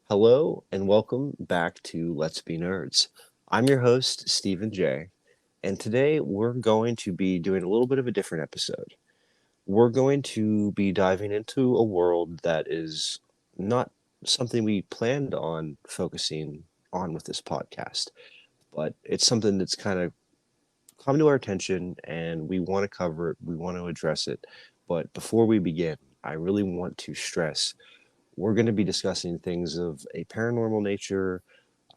Hello and welcome back to Let's Be Nerds. I'm your host, Stephen J, and today we're going to be doing a little bit of a different episode. We're going to be diving into a world that is not something we planned on focusing on with this podcast, but it's something that's kind of come to our attention and we want to cover it, we want to address it. But before we begin, I really want to stress we're going to be discussing things of a paranormal nature,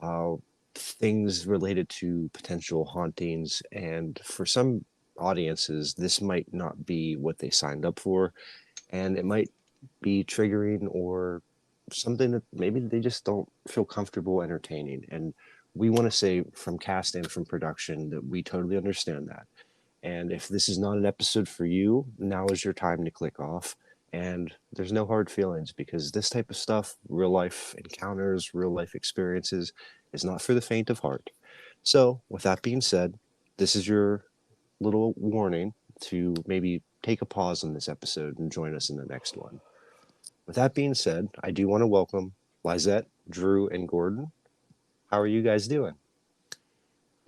uh, things related to potential hauntings, and for some audiences, this might not be what they signed up for, and it might be triggering or something that maybe they just don't feel comfortable entertaining. And we want to say from cast and from production that we totally understand that. And if this is not an episode for you, now is your time to click off. And there's no hard feelings because this type of stuff, real life encounters, real life experiences, is not for the faint of heart. So, with that being said, this is your little warning to maybe take a pause on this episode and join us in the next one. With that being said, I do want to welcome Lizette, Drew, and Gordon. How are you guys doing?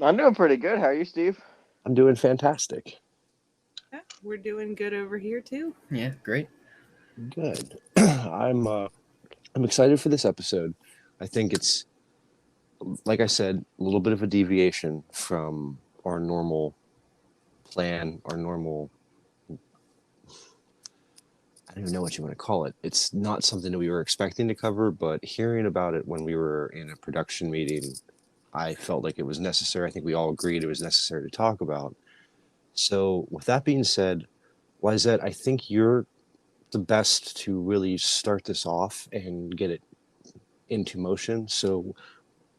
I'm doing pretty good. How are you, Steve? I'm doing fantastic. Yeah, we're doing good over here too. Yeah, great. Good. I'm excited for this episode. I think it's, like I said, a little bit of a deviation from our normal plan, our normal, I don't even know what you want to call it. It's not something that we were expecting to cover, but hearing about it when we were in a production meeting, I felt like it was necessary. I think we all agreed it was necessary to talk about. So with that being said, Lizette, I think you're the best to really start this off and get it into motion. So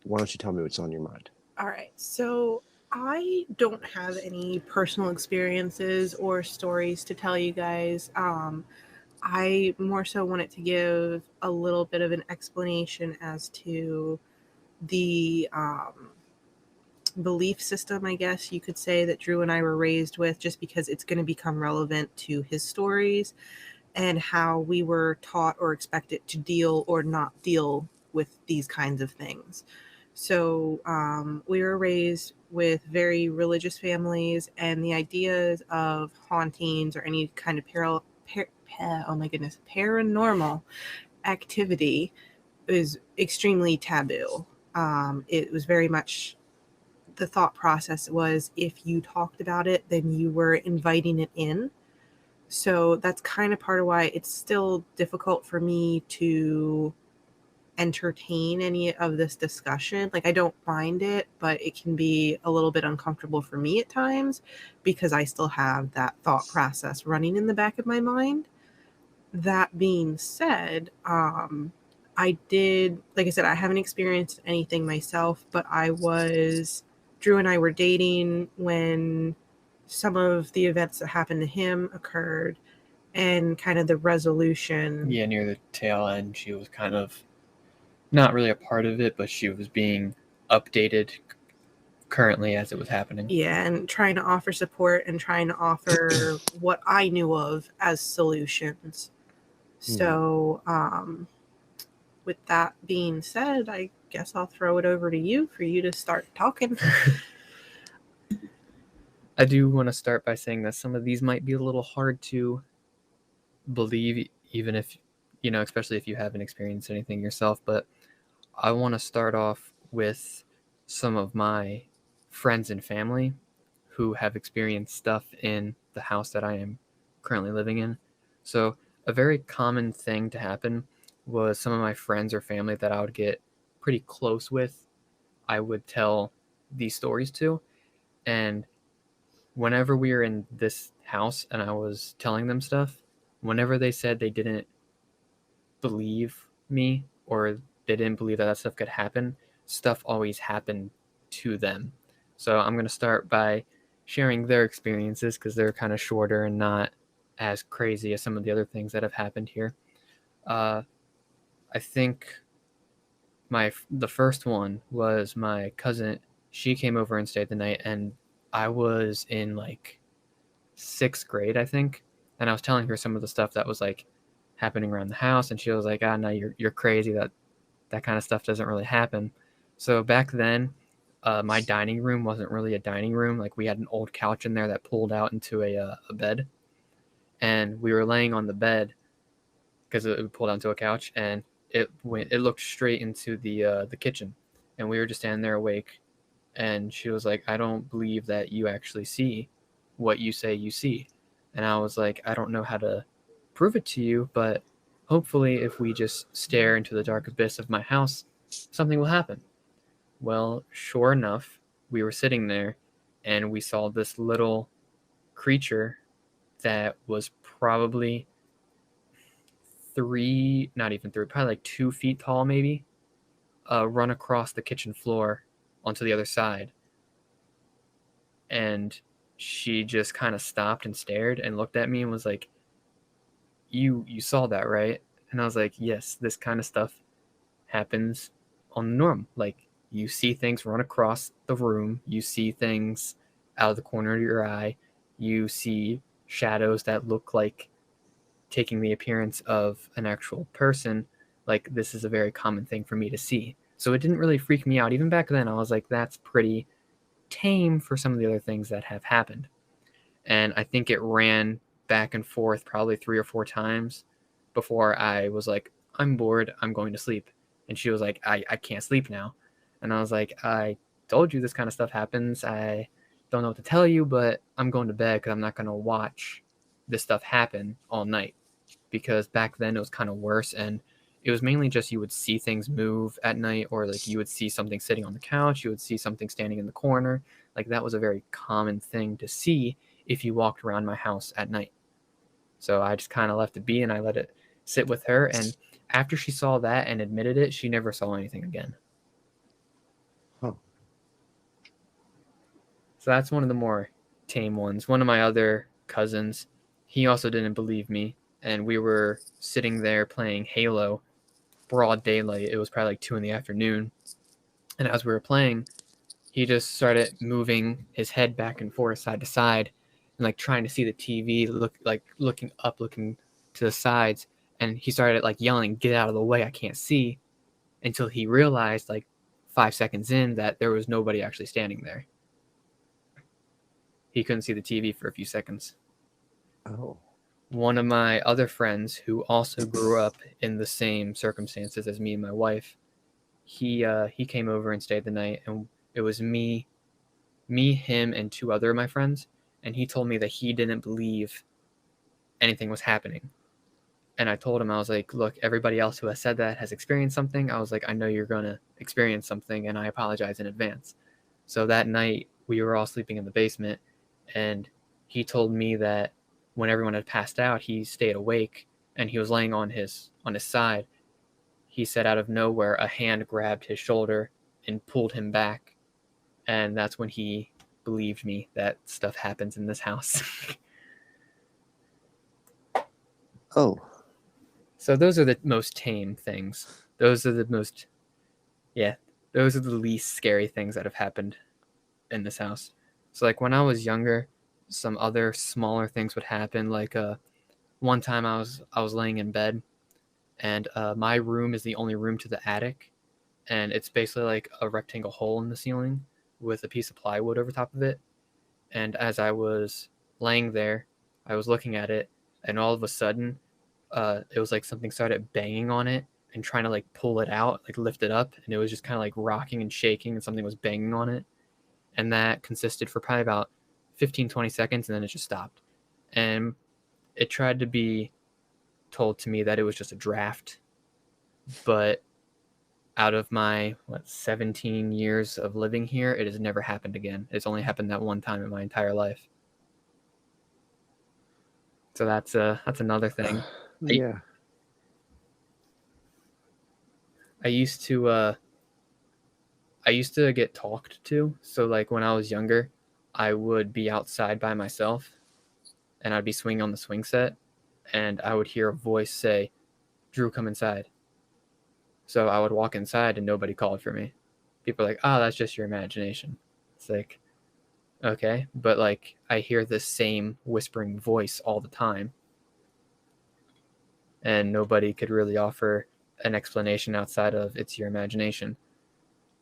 why don't you tell me what's on your mind? All right. So I don't have any personal experiences or stories to tell you guys. I more so wanted to give a little bit of an explanation as to the belief system, I guess you could say, that Drew and I were raised with, just because it's going to become relevant to his stories and how we were taught or expected to deal or not deal with these kinds of things. So we were raised with very religious families, and the ideas of hauntings or any kind of paranormal activity is extremely taboo. It was very much, the thought process was, if you talked about it, then you were inviting it in. So that's kind of part of why it's still difficult for me to entertain any of this discussion. Like, I don't mind it, but it can be a little bit uncomfortable for me at times because I still have that thought process running in the back of my mind. That being said, I did, like I said, I haven't experienced anything myself, but Drew and I were dating when some of the events that happened to him occurred, and kind of the resolution. Yeah, near the tail end, she was kind of not really a part of it, but she was being updated currently as it was happening. Yeah, and trying to offer support and trying to offer what I knew of as solutions. So, with that being said, I guess I'll throw it over to you for you to start talking. I do want to start by saying that some of these might be a little hard to believe, even if, especially if you haven't experienced anything yourself. But I want to start off with some of my friends and family who have experienced stuff in the house that I am currently living in. So a very common thing to happen was some of my friends or family that I would get pretty close with, I would tell these stories to. And whenever we were in this house and I was telling them stuff, whenever they said they didn't believe me or they didn't believe that stuff could happen, stuff always happened to them. So I'm going to start by sharing their experiences because they're kind of shorter and not as crazy as some of the other things that have happened here. I think the first one was my cousin. She came over and stayed the night, and I was in like 6th grade, I think, and I was telling her some of the stuff that was like happening around the house, and she was like, "Ah, no, you're crazy. That kind of stuff doesn't really happen." So back then, my dining room wasn't really a dining room. Like we had an old couch in there that pulled out into a bed, and we were laying on the bed because it pulled out into a couch, and it looked straight into the kitchen, and we were just standing there awake, and she was like, "I don't believe that you actually see what you say you see," and I was like, "I don't know how to prove it to you, but hopefully if we just stare into the dark abyss of my house, something will happen." Well, sure enough, we were sitting there and we saw this little creature that was probably not even three, probably like 2 feet tall, maybe, run across the kitchen floor onto the other side. And she just kind of stopped and stared and looked at me and was like, you saw that, right? And I was like, yes, this kind of stuff happens on the norm. Like, you see things run across the room, you see things out of the corner of your eye, you see shadows that look like taking the appearance of an actual person. Like, this is a very common thing for me to see. So it didn't really freak me out. Even back then, I was like, that's pretty tame for some of the other things that have happened. And I think it ran back and forth probably 3 or 4 times before I was like, I'm bored, I'm going to sleep. And she was like, I can't sleep now. And I was like, I told you this kind of stuff happens. I don't know what to tell you, but I'm going to bed because I'm not going to watch this stuff happen all night. Because back then it was kind of worse, and it was mainly just you would see things move at night, or like you would see something sitting on the couch, you would see something standing in the corner. Like, that was a very common thing to see if you walked around my house at night. So I just kind of left it be and I let it sit with her. And after she saw that and admitted it, she never saw anything again. Huh. So that's one of the more tame ones. One of my other cousins, he also didn't believe me. And we were sitting there playing Halo, broad daylight. It was probably like 2 p.m. And as we were playing, he just started moving his head back and forth, side to side, and like trying to see the TV, looking up, looking to the sides. And he started like yelling, "Get out of the way, I can't see," until he realized like 5 seconds in that there was nobody actually standing there. He couldn't see the TV for a few seconds. Oh. One of my other friends who also grew up in the same circumstances as me and my wife, he came over and stayed the night, and it was me, him, and 2 other of my friends, and he told me that he didn't believe anything was happening. And I told him, I was like, look, everybody else who has said that has experienced something. I was like, I know you're going to experience something, and I apologize in advance. So that night, we were all sleeping in the basement, and he told me that when everyone had passed out, he stayed awake, and he was laying on his side. He said out of nowhere, a hand grabbed his shoulder and pulled him back. And that's when he believed me that stuff happens in this house. Oh. So those are the most tame things. Those are the least scary things that have happened in this house. So like when I was younger, some other smaller things would happen. Like one time I was laying in bed, and my room is the only room to the attic, and it's basically like a rectangle hole in the ceiling with a piece of plywood over top of it. And as I was laying there, I was looking at it, and all of a sudden, it was like something started banging on it and trying to like pull it out, like lift it up, and it was just kind of like rocking and shaking, and something was banging on it. And that consisted for probably about 15-20 seconds, and then it just stopped. And it tried to be told to me that it was just a draft, but out of my 17 years of living here, it has never happened again. It's only happened that one time in my entire life. So that's another thing. Yeah. I used to get talked to. So like when I was younger, I would be outside by myself and I'd be swinging on the swing set and I would hear a voice say, "Drew, come inside." So I would walk inside and nobody called for me. People are like, "Oh, that's just your imagination." It's like, okay, but like I hear the same whispering voice all the time and nobody could really offer an explanation outside of it's your imagination.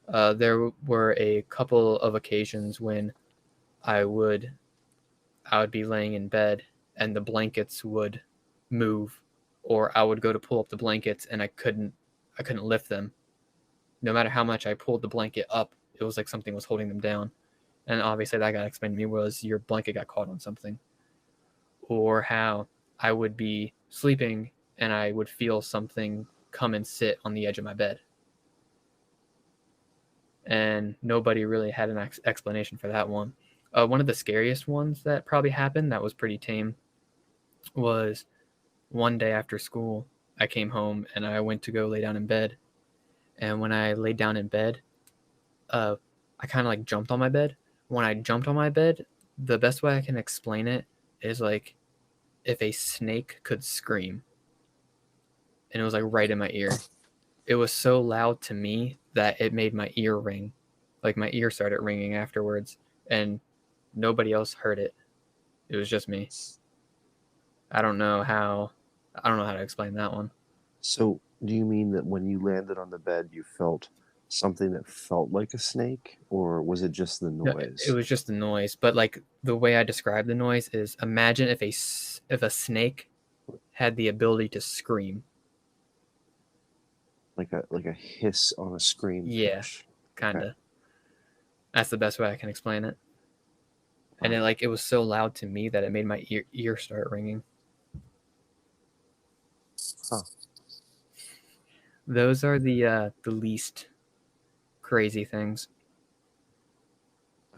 There were a couple of occasions when I would be laying in bed and the blankets would move, or I would go to pull up the blankets and I couldn't lift them. No matter how much I pulled the blanket up, it was like something was holding them down. And obviously that got explained to me was your blanket got caught on something. Or how I would be sleeping and I would feel something come and sit on the edge of my bed. And nobody really had an explanation for that one. One of the scariest ones that probably happened that was pretty tame was one day after school. I came home and I went to go lay down in bed. And when I laid down in bed, I kind of like jumped on my bed. When I jumped on my bed, the best way I can explain it is like if a snake could scream. And it was like right in my ear. It was so loud to me that it made my ear ring. Like my ear started ringing afterwards. And nobody else heard it. It was just me. I don't know how to explain that one. So, do you mean that when you landed on the bed, you felt something that felt like a snake, or was it just the No, noise? it was just the noise. But like the way I describe the noise is imagine if a snake had the ability to scream. Like a hiss on a scream. Yeah, pitch. kind of. Okay. That's the best way I can explain it. And it was so loud to me that it made my ear start ringing. Huh. Those are the least crazy things.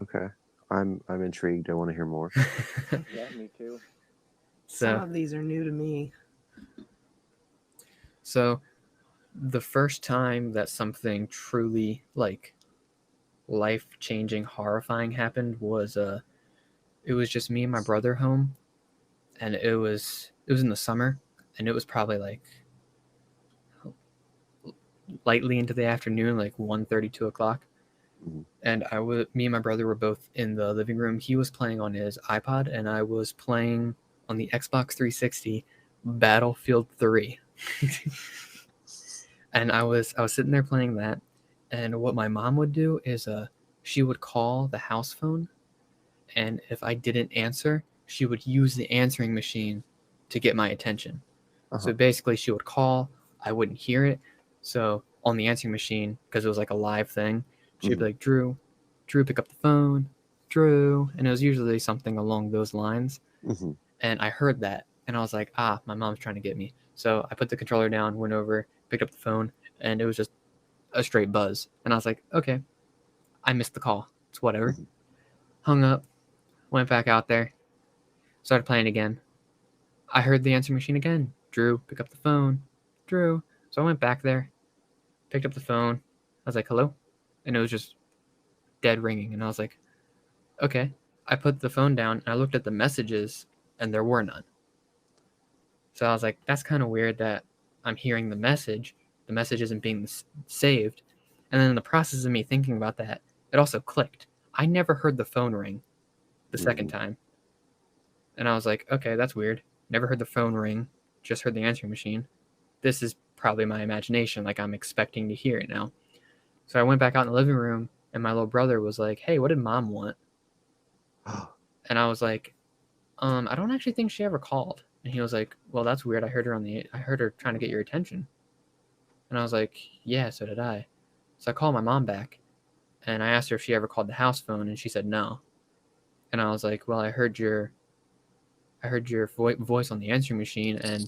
Okay. I'm intrigued. I want to hear more. Yeah, me too. Some So of these are new to me. so the first time that something truly like life-changing, horrifying happened was it was just me and my brother home, and it was in the summer, and it was probably like lightly into the afternoon, like 1:30, 2 o'clock. Mhm. And me and my brother were both in the living room. He was playing on his iPod, and I was playing on the Xbox 360 Battlefield 3. And I was sitting there playing that, and what my mom would do is she would call the house phone, and if I didn't answer, she would use the answering machine to get my attention. Uh-huh. So basically she would call, I wouldn't hear it. So on the answering machine, because it was like a live thing, she'd be like, Drew, pick up the phone, Drew. And it was usually something along those lines. Mm-hmm. And I heard that, and I was like, my mom's trying to get me. So I put the controller down, went over, picked up the phone, and it was just a straight buzz. And I was like, okay, I missed the call. It's whatever. Mhm. Hung up, went back out there, started playing again. I heard the answering machine again. Drew, pick up the phone. Drew. So I went back there, picked up the phone. I was like, hello? And it was just dead ringing. And I was like, okay. I put the phone down and I looked at the messages and there were none. So I was like, that's kind of weird that I'm hearing the message isn't being saved. And then in the process of me thinking about that, it also clicked. I never heard the phone ring the second time. And I was like, okay, that's weird. Never heard the phone ring, just heard the answering machine. This is probably my imagination, like I'm expecting to hear it now. So I went back out in the living room and my little brother was like, hey, what did mom want? And I was like, I don't actually think she ever called. And he was like, well, that's weird. I heard her trying to get your attention. And I was like, yeah, so did I. So I called my mom back and I asked her if she ever called the house phone, and she said no. And I was like, well, I heard your voice on the answering machine, and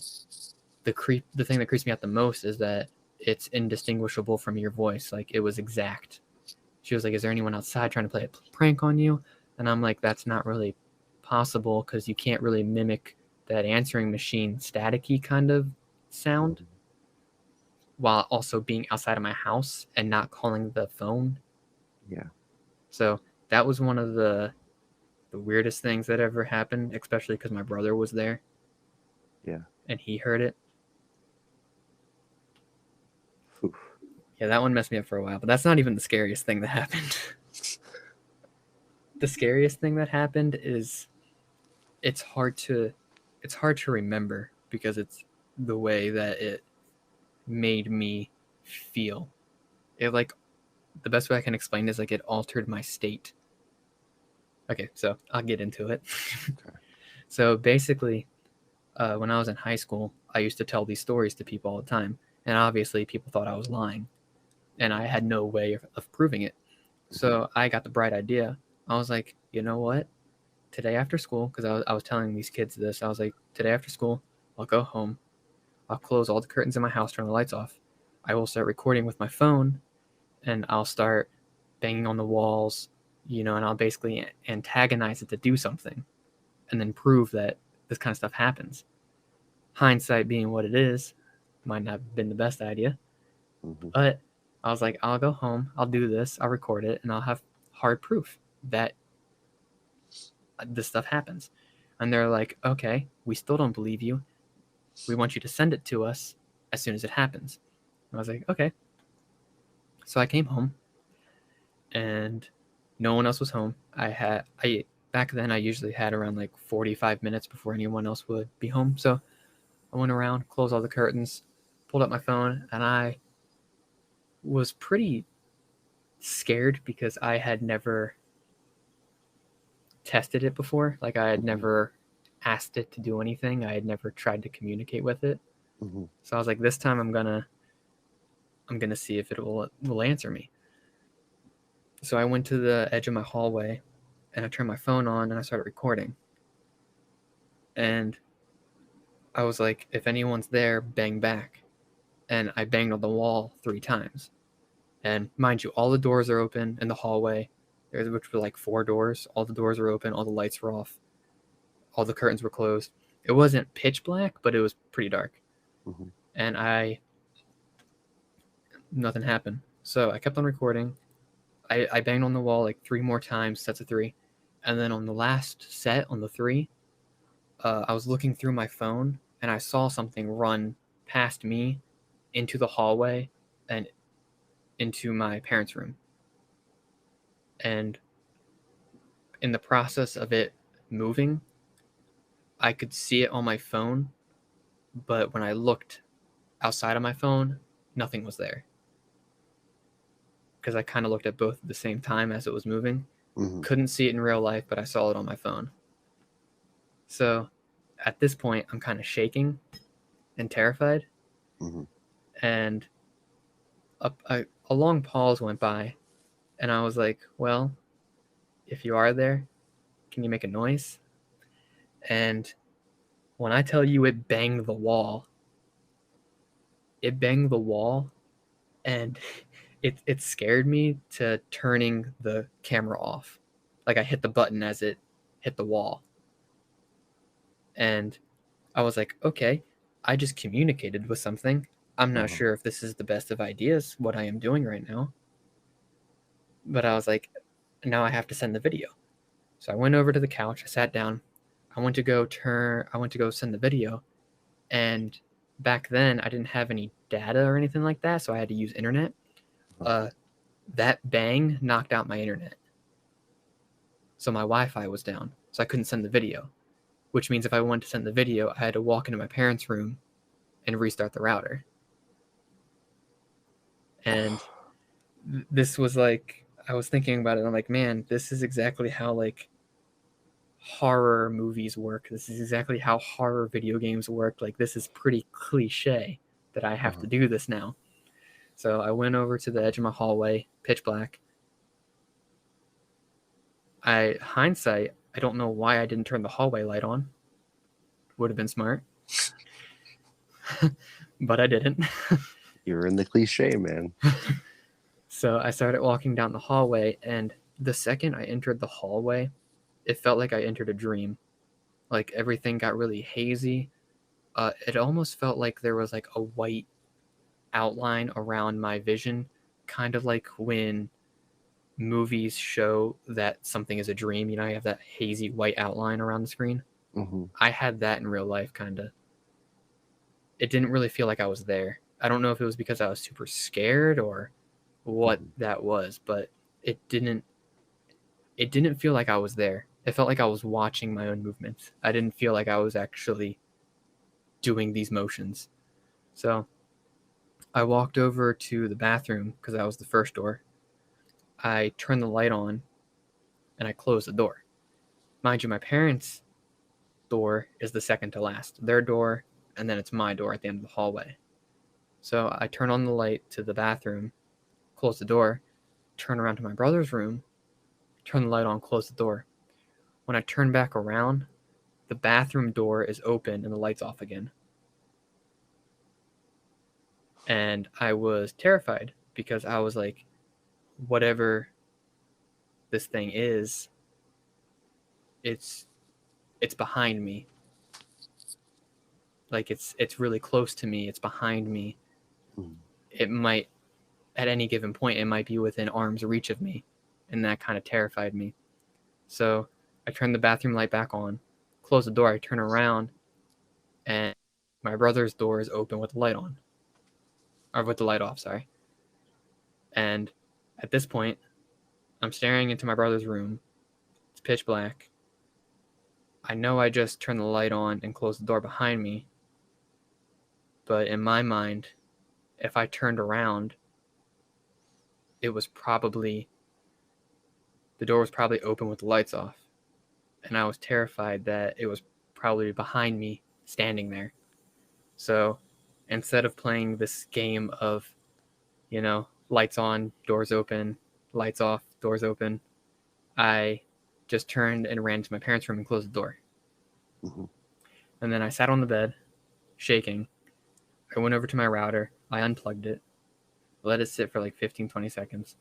the thing that creeps me out the most is that it's indistinguishable from your voice. Like, it was exact. She was like, is there anyone outside trying to play a prank on you? And I'm like, that's not really possible, because you can't really mimic that answering machine staticky kind of sound. while also being outside of my house and not calling the phone. Yeah. So that was one of the weirdest things that ever happened, especially because my brother was there. Yeah. And he heard it. Oof. Yeah, that one messed me up for a while, but that's not even the scariest thing that happened. The scariest thing that happened is it's hard to remember because it's the way that it made me feel. It like the best way I can explain is like it altered my state. Okay, so I'll get into it. Okay. So basically, when I was in high school, I used to tell these stories to people all the time, and obviously people thought I was lying, and I had no way of proving it. So I got the bright idea. I was like, you know what? Today after school, because I was telling these kids this, I was like, today after school, I'll go home, I'll close all the curtains in my house, turn the lights off. I will start recording with my phone, and I'll start banging on the walls, and I'll basically antagonize it to do something, and then prove that this kind of stuff happens. Hindsight being what it is, might not have been the best idea, Mhm. but I was like, I'll go home, I'll do this, I'll record it, and I'll have hard proof that this stuff happens. And they're like, okay, we still don't believe you. We want you to send it to us as soon as it happens. And I was like, okay. So I came home and no one else was home. Back then I usually had around like 45 minutes before anyone else would be home. So I went around, closed all the curtains, pulled up my phone, and I was pretty scared because I had never tested it before. Like I had never asked it to do anything. I had never tried to communicate with it. Mhm. So I was like, this time I'm gonna see if it will answer me. So I went to the edge of my hallway and I turned my phone on and I started recording. And I was like, if anyone's there, bang back. And I banged on the wall 3 times. And mind you, all the doors are open in the hallway, which were like 4 doors. All the doors were open, all the lights were off, all the curtains were closed. It wasn't pitch black, but it was pretty dark. Mhm. And nothing happened. So I kept on recording. I banged on the wall like 3 more times, sets of 3. And then on the last set, on the 3, I was looking through my phone and I saw something run past me into the hallway and into my parents' room. And in the process of it moving, I could see it on my phone, but when I looked outside of my phone, nothing was there. Because I kind of looked at both at the same time as it was moving. Mhm. Couldn't see it in real life, but I saw it on my phone. So at this point, I'm kind of shaking and terrified. Mhm. And a long pause went by, and I was like, well, if you are there, can you make a noise? And when I tell you it banged the wall, and it scared me to turning the camera off. Like I hit the button as it hit the wall. And I was like, okay, I just communicated with something. I'm not sure if this is the best of ideas, what I am doing right now. But I was like, now I have to send the video. So I went over to the couch, I sat down, I went to go send the video. And back then I didn't have any data or anything like that, so I had to use internet. That bang knocked out my internet. So my Wi-Fi was down, so I couldn't send the video, which means if I wanted to send the video, I had to walk into my parents' room and restart the router. And this was like, I was thinking about it, I'm like, man, this is exactly how like horror movies work. This is exactly how horror video games work. Like this is pretty cliche that I have to do this now. So I went over to the edge of my hallway, pitch black. Hindsight, I don't know why I didn't turn the hallway light on. Would have been smart. But I didn't. You're in the cliche, man. So I started walking down the hallway, and the second I entered the hallway, it felt like I entered a dream. Like everything got really hazy. It almost felt like there was like a white outline around my vision, kind of like when movies show that something is a dream. You know, you have that hazy white outline around the screen. Mhm. I had that in real life, kind of. It didn't really feel like I was there. I don't know if it was because I was super scared or what that was, but it didn't feel like I was there. It felt like I was watching my own movements. I didn't feel like I was actually doing these motions. So I walked over to the bathroom because that was the first door. I turned the light on and I closed the door. Mind you, my parents' door is the second to last. Their door, and then it's my door at the end of the hallway. So I turn on the light to the bathroom, close the door, turn around to my brother's room, turn the light on, close the door. When I turn back around, the bathroom door is open and the light's off again. And I was terrified because I was like, whatever this thing is, it's behind me. Like it's really close to me. It's behind me. It might, at any given point, it might be within arm's reach of me. And that kind of terrified me. So I turned the bathroom light back on, close the door, I turn around, and my brother's door is open with the light on. Or with the light off, sorry. And at this point, I'm staring into my brother's room. It's pitch black. I know I just turned the light on and closed the door behind me. But in my mind, if I turned around, the door was probably open with the lights off. And I was terrified that it was probably behind me standing there. So instead of playing this game of, lights on, doors open, lights off, doors open, I just turned and ran to my parents' room and closed the door. Mm-hmm. And then I sat on the bed, shaking. I went over to my router. I unplugged it, let it sit for like 15, 20 seconds,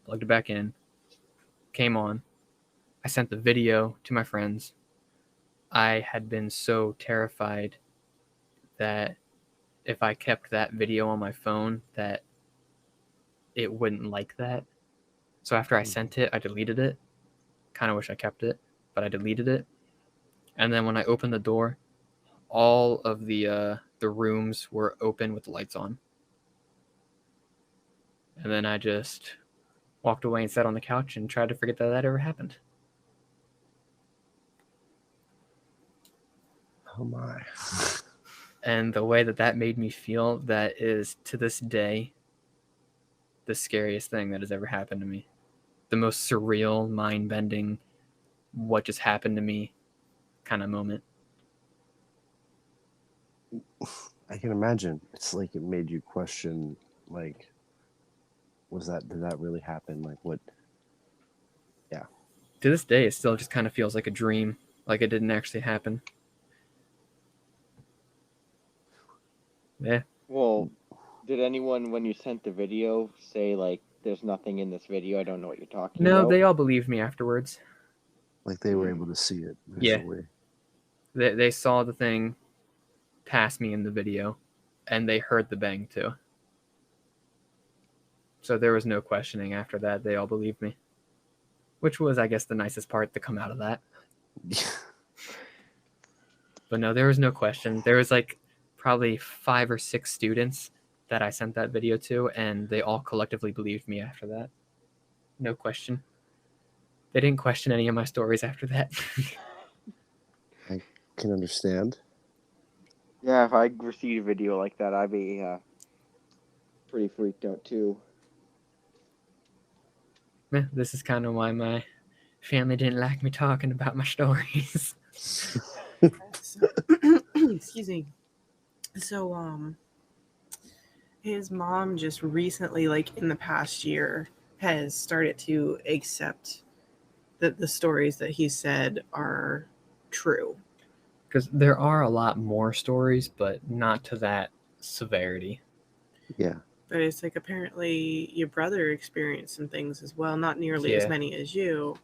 plugged it back in, came on. I sent the video to my friends. I had been so terrified that if I kept that video on my phone, that it wouldn't like that. So after I sent it, I deleted it. Kind of wish I kept it, but I deleted it. And then when I opened the door, all of the rooms were open with the lights on. And then I just walked away and sat on the couch and tried to forget that ever happened. Oh my. And the way that made me feel, that is to this day the scariest thing that has ever happened to me. The most surreal, mind-bending, what just happened to me kind of moment. I can imagine. It's like it made you question, like, did that really happen? Like, what? Yeah. To this day, it still just kind of feels like a dream, like it didn't actually happen. Yeah. Well, did anyone, when you sent the video, say, like, there's nothing in this video, I don't know what you're talking No, about? they all believed me afterwards. Like they were able to see it Yeah. visually. They saw the thing pass me in the video, and they heard the bang too. So there was no questioning after that. They all believed me, which was, I guess, the nicest part to come out of that. But no, there was no question. There was like probably 5 or 6 students that I sent that video to, and they all collectively believed me after that. No question. They didn't question any of my stories after that. I can understand. Yeah, if I received a video like that, I'd be pretty freaked out too. Yeah, this is kind of why my family didn't like me talking about my stories. Excuse me. So, his mom just recently, like in the past year, has started to accept that the stories that he said are true. Because there are a lot more stories, but not to that severity. Yeah. But it's like apparently your brother experienced some things as well, not nearly as many as you.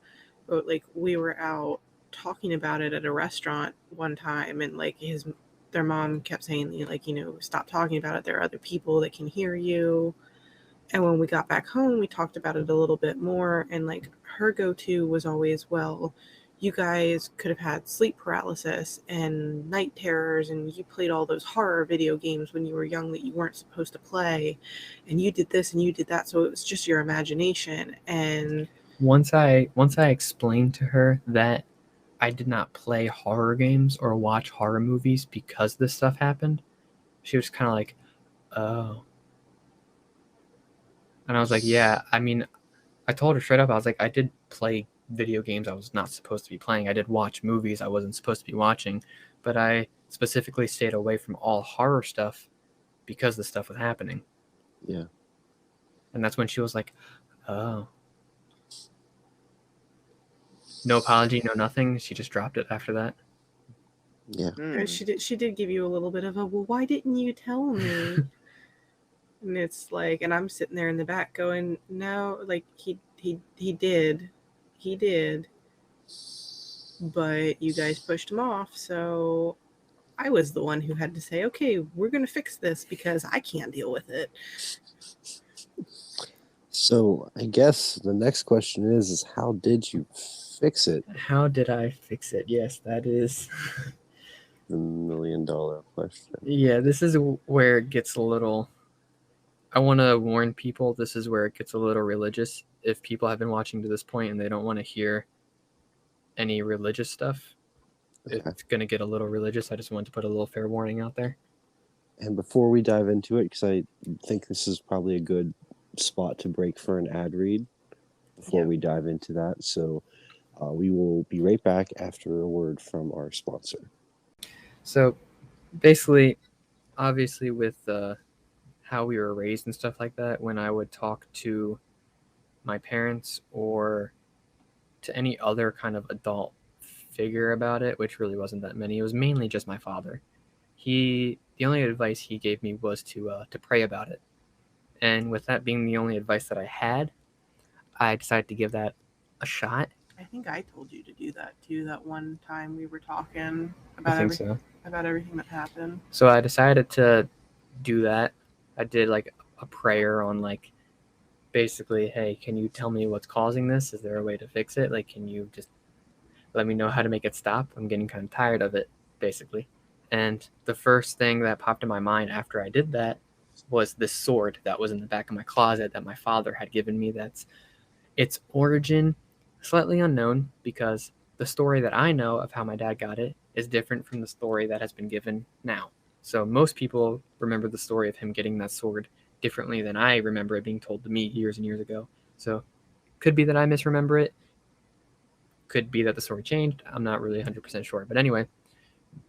But like we were out talking about it at a restaurant one time, and like his their mom kept saying, like, stop talking about it. There are other people that can hear you. And when we got back home, we talked about it a little bit more. And like her go-to was always, well, you guys could have had sleep paralysis and night terrors, and you played all those horror video games when you were young that you weren't supposed to play, and you did this and you did that. So it was just your imagination. And once I explained to her that I did not play horror games or watch horror movies because this stuff happened, she was kind of like, oh. And I was like, yeah, I mean, I told her straight up, I was like, I did play video games I was not supposed to be playing. I did watch movies I wasn't supposed to be watching, but I specifically stayed away from all horror stuff because the stuff was happening. Yeah. And that's when she was like, oh. No apology, no nothing. She just dropped it after that. Yeah. And she did give you a little bit of a, well, why didn't you tell me? And it's like, and I'm sitting there in the back going, no, like he did, but you guys pushed him off. So I was the one who had to say, okay, we're going to fix this because I can't deal with it. So I guess the next question is how did you fix it? How did I fix it? Yes, that is The $1 million question. Yeah, this is where it gets a little. I want to warn people, this is where it gets a little religious. If people have been watching to this point and they don't want to hear any religious stuff, Okay. it's going to get a little religious. I just wanted to put a little fair warning out there. And before we dive into it, because I think this is probably a good spot to break for an ad read before we dive into that. So we will be right back after a word from our sponsor. So basically, obviously with how we were raised and stuff like that, when I would talk to my parents or to any other kind of adult figure about it, which really wasn't that many, it was mainly just my father. The only advice he gave me was to pray about it. And with that being the only advice that I had, I decided to give that a shot. I think I told you to do that too. That one time we were talking I about think so. about everything that happened. So I decided to do that. I did like a prayer on like basically, hey, can you tell me what's causing this? Is there a way to fix it? Like, can you just let me know how to make it stop? I'm getting kind of tired of it, basically. And the first thing that popped in my mind after I did that was this sword that was in the back of my closet that my father had given me. That's its origin slightly unknown, because the story that I know of how my dad got it is different from the story that has been given now. So most people remember the story of him getting that sword differently than I remember it being told to me years and years ago. So could be that I misremember it. Could be that the story changed. I'm not really 100% sure. But anyway,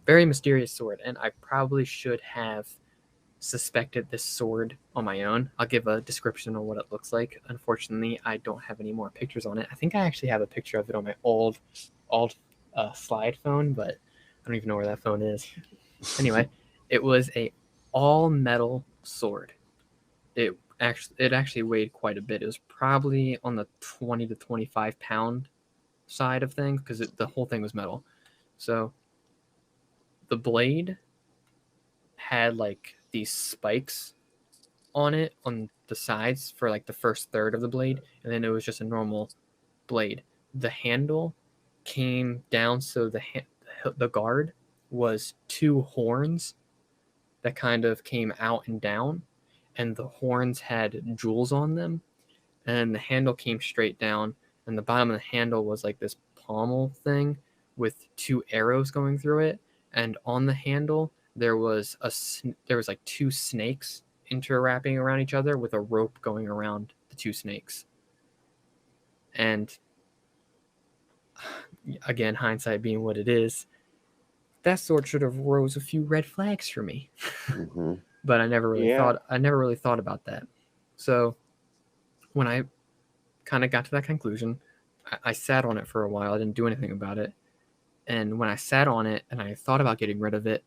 very mysterious sword. And I probably should have suspected this sword on my own. I'll give a description of what it looks like. Unfortunately, I don't have any more pictures on it. I think I actually have a picture of it on my old slide phone, but I don't even know where that phone is. Anyway, it was a all metal sword. It actually weighed quite a bit. It was probably on the 20 to 25 pound side of things, because the whole thing was metal. So the blade had like these spikes on it on the sides for like the first third of the blade, and then it was just a normal blade. The handle came down, so the guard was two horns that kind of came out and down, and the horns had jewels on them, and the handle came straight down, and the bottom of the handle was like this pommel thing with two arrows going through it, and on the handle there was like two snakes interwrapping around each other with a rope going around the two snakes. And again, hindsight being what it is, that sword should have rose a few red flags for me. Mm-hmm. But I never really thought about that. So when I kind of got to that conclusion, I sat on it for a while. I didn't do anything about it. And when I sat on it and I thought about getting rid of it,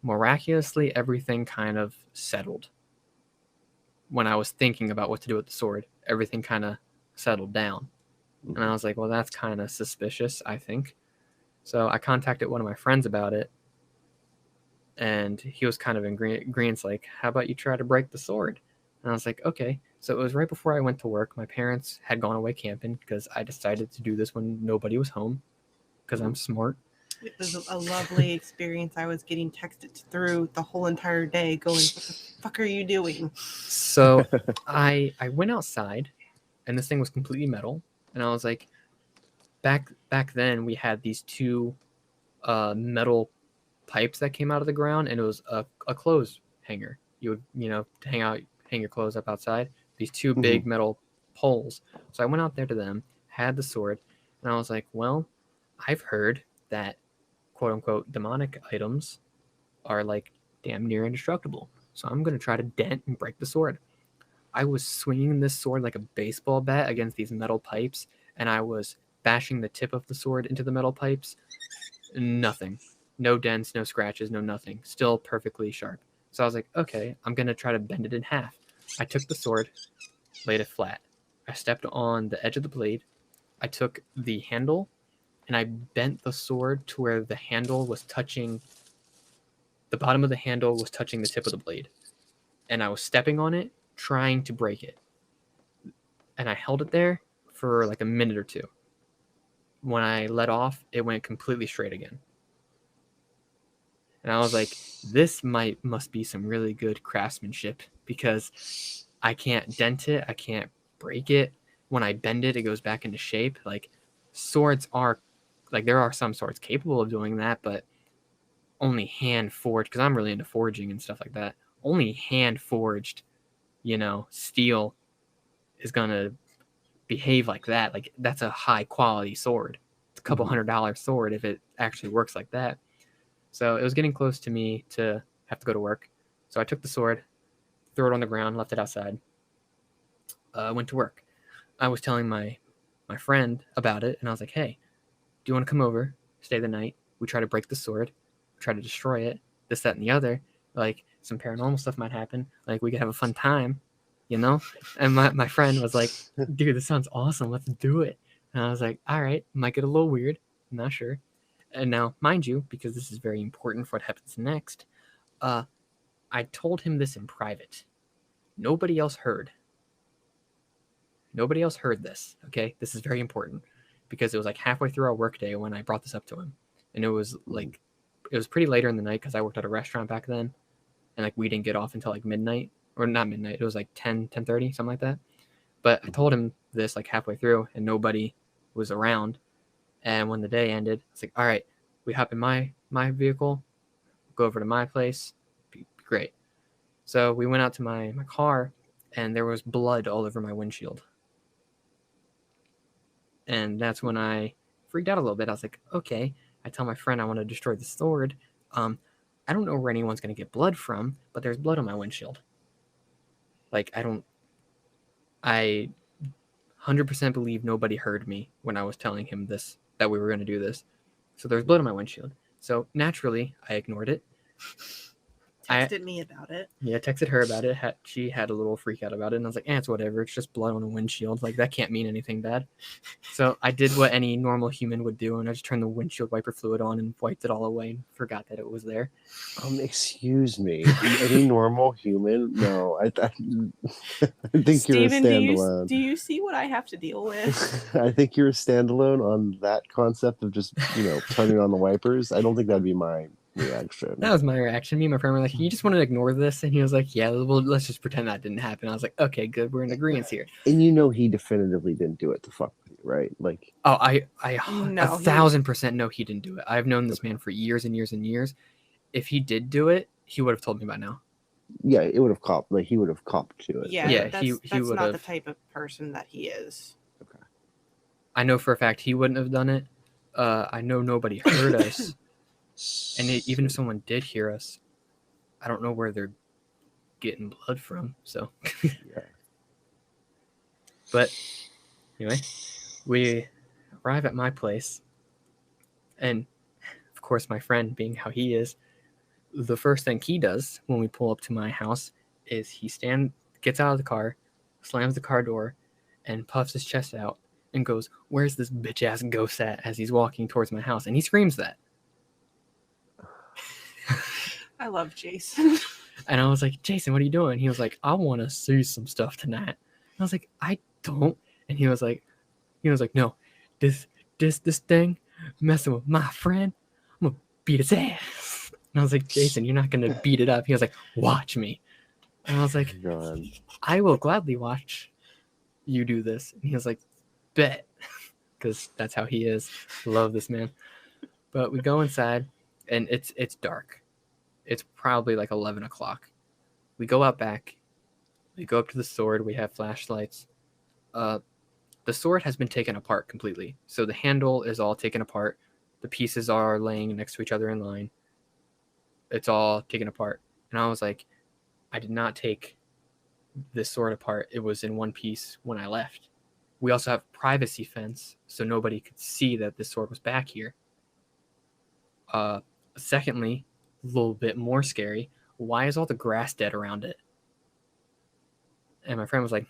miraculously everything kind of settled. When I was thinking about what to do with the sword, everything kind of settled down. And I was like, well, that's kind of suspicious, I think. So I contacted one of my friends about it. And he was kind of in agreement, like, how about you try to break the sword? And I was like, okay. So it was right before I went to work. My parents had gone away camping because I decided to do this when nobody was home because I'm smart. It was a lovely experience. I was getting texted through the whole entire day going, what the fuck are you doing? So I went outside and this thing was completely metal. And I was like, back then we had these two metal pipes that came out of the ground, and it was a clothes hanger. You would, to hang your clothes up outside. These two big metal poles. So I went out there to them, had the sword, and I was like, well, I've heard that quote unquote demonic items are like damn near indestructible. So I'm going to try to dent and break the sword. I was swinging this sword like a baseball bat against these metal pipes, and I was bashing the tip of the sword into the metal pipes. Nothing. No dents, no scratches, no nothing. Still perfectly sharp. So I was like, okay, I'm going to try to bend it in half. I took the sword, laid it flat. I stepped on the edge of the blade. I took the handle, and I bent the sword to where the handle was touching, the bottom of the handle was touching the tip of the blade. And I was stepping on it, trying to break it. And I held it there for like a minute or two. When I let off, it went completely straight again. And I was like, this must be some really good craftsmanship because I can't dent it. I can't break it. When I bend it, it goes back into shape. Like swords are, like there are some swords capable of doing that, but only hand forged, because I'm really into forging and stuff like that. Only hand forged, steel is going to behave like that. Like that's a high quality sword. It's a couple $100 sword if it actually works like that. So it was getting close to me to have to go to work. So I took the sword, threw it on the ground, left it outside, went to work. I was telling my friend about it, and I was like, hey, do you want to come over, stay the night? We try to break the sword, try to destroy it, this, that, and the other. Like some paranormal stuff might happen. Like we could have a fun time, And my friend was like, dude, this sounds awesome. Let's do it. And I was like, all right, might get a little weird. I'm not sure. And now, mind you, because this is very important for what happens next, I told him this in private. Nobody else heard. Nobody else heard this, okay? This is very important because it was like halfway through our workday when I brought this up to him. And it was pretty later in the night because I worked at a restaurant back then. And like we didn't get off until like midnight. Or not midnight. It was like 10:30, something like that. But I told him this like halfway through and nobody was around. And when the day ended, it's like, all right, we hop in my vehicle, go over to my place. Be great. So we went out to my car, and there was blood all over my windshield. And that's when I freaked out a little bit. I was like, okay. I tell my friend I want to destroy the sword. I don't know where anyone's going to get blood from, but there's blood on my windshield. Like, I 100% believe nobody heard me when I was telling him this, that we were going to do this. So there's blood on my windshield. So naturally, I ignored it. Texted me about it. Yeah, texted her about it. She had a little freak out about it. And I was like, it's whatever. It's just blood on a windshield. Like, that can't mean anything bad. So I did what any normal human would do. And I just turned the windshield wiper fluid on and wiped it all away and forgot that it was there. Excuse me. Any normal human? No, I think Steven, you're a standalone. do you see what I have to deal with? I think you're a standalone on that concept of just, turning on the wipers. I don't think that'd be my reaction. That was my reaction. Me and my friend were like, you just want to ignore this? And he was like, yeah, well, let's just pretend that didn't happen. I was like, okay, good. We're in agreement here. And he definitively didn't do it to fuck with you, right? Like, oh, I No, 1,000% know he didn't do it. I've known this man for years and years and years. If he did do it, he would have told me by now. Yeah, it would have copped. Like, he would have copped to it. Yeah, he that's would not have. the type of person that he is. Okay. I know for a fact he wouldn't have done it. I know nobody heard us. And even if someone did hear us, I don't know where they're getting blood from. So, Yeah. But anyway, we arrive at my place, and of course, my friend, being how he is, the first thing he does when we pull up to my house is he gets out of the car, slams the car door, and puffs his chest out and goes, "Where's this bitch ass ghost at?" as he's walking towards my house, and he screams that. I love Jason. And I was like, Jason, what are you doing? He was like, I want to see some stuff tonight. And I was like, I don't. And he was like, no, this thing messing with my friend, I'm gonna beat his ass. And I was like, Jason, you're not gonna beat it up. He was like, watch me. And I was like, God. I will gladly watch you do this. And he was like, bet, because that's how he is. Love this man. But we go inside, and it's dark. It's probably like 11 o'clock. We go out back. We go up to the sword. We have flashlights. The sword has been taken apart completely. So the handle is all taken apart. The pieces are laying next to each other in line. It's all taken apart. And I was like, I did not take this sword apart. It was in one piece when I left. We also have privacy fence, so nobody could see that this sword was back here. Secondly, a little bit more scary, why is all the grass dead around it? And my friend was like,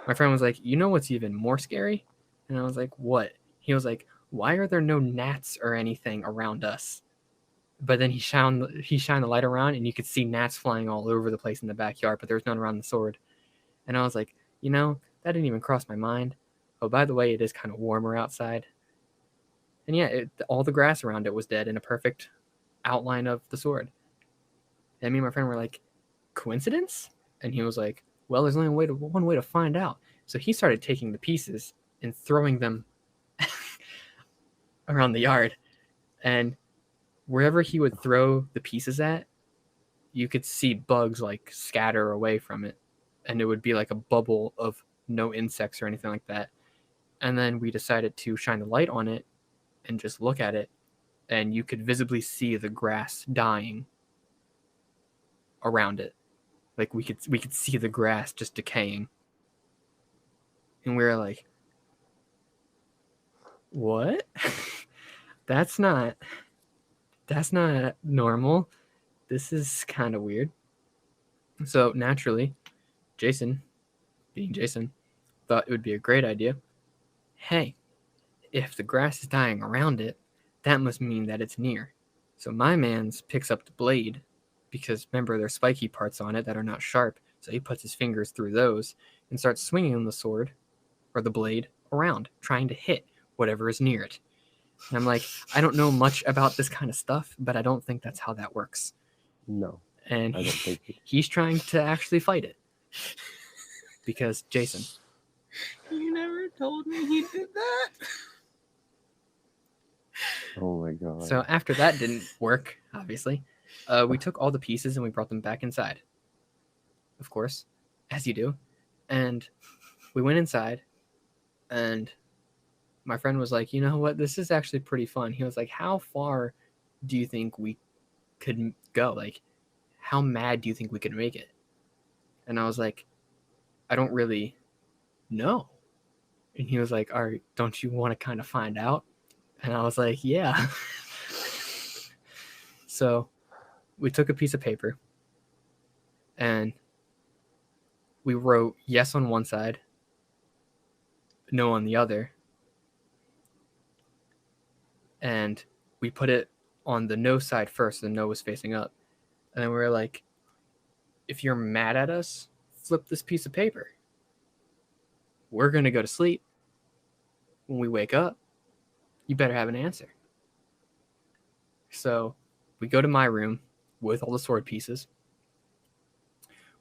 My friend was like, you know what's even more scary? And I was like, what? He was like, why are there no gnats or anything around us? But then he shined the light around, and you could see gnats flying all over the place in the backyard, but there was none around the sword. And I was like, that didn't even cross my mind. Oh, by the way, it is kind of warmer outside. And yeah, all the grass around it was dead in a perfect outline of the sword. And me and my friend were like, coincidence? And he was like, well, there's only one way to find out. So he started taking the pieces and throwing them around the yard. And wherever he would throw the pieces at, you could see bugs like scatter away from it. And it would be like a bubble of no insects or anything like that. And then we decided to shine the light on it and just look at it. And you could visibly see the grass dying around it. Like we could see the grass just decaying. And we were like, what? That's not normal. This is kind of weird. So naturally, Jason, being Jason, thought it would be a great idea. Hey, if the grass is dying around it, that must mean that it's near. So my man's picks up the blade, because remember, there's spiky parts on it that are not sharp. So he puts his fingers through those and starts swinging the sword or the blade around, trying to hit whatever is near it. And I'm like, I don't know much about this kind of stuff, but I don't think that's how that works. No, And I don't think he's trying to actually fight it. Because Jason. You never told me he did that. Oh my God. So after that didn't work, obviously, we took all the pieces and we brought them back inside. Of course, as you do. And we went inside, and my friend was like, you know what, this is actually pretty fun. He was like, how far do you think we could go? Like, how mad do you think we could make it? And I was like, I don't really know. And he was like, all right, don't you want to kind of find out? And I was like, yeah. So we took a piece of paper and we wrote yes on one side, no on the other. And we put it on the no side first, so the no was facing up. And then we were like, if you're mad at us, flip this piece of paper. We're going to go to sleep. When we wake up, you better have an answer. So we go to my room with all the sword pieces.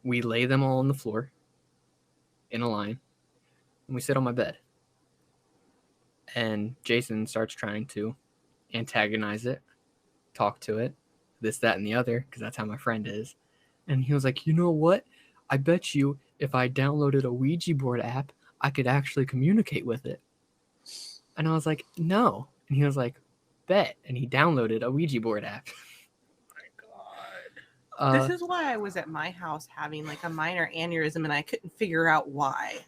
We lay them all on the floor in a line, and we sit on my bed. And Jason starts trying to antagonize it, talk to it, this, that, and the other, because that's how my friend is. And he was like, you know what? I bet you if I downloaded a Ouija board app, I could actually communicate with it. And I was like, no. And he was like, bet. And he downloaded a Ouija board app. Oh my God. This is why I was at my house having like a minor aneurysm and I couldn't figure out why.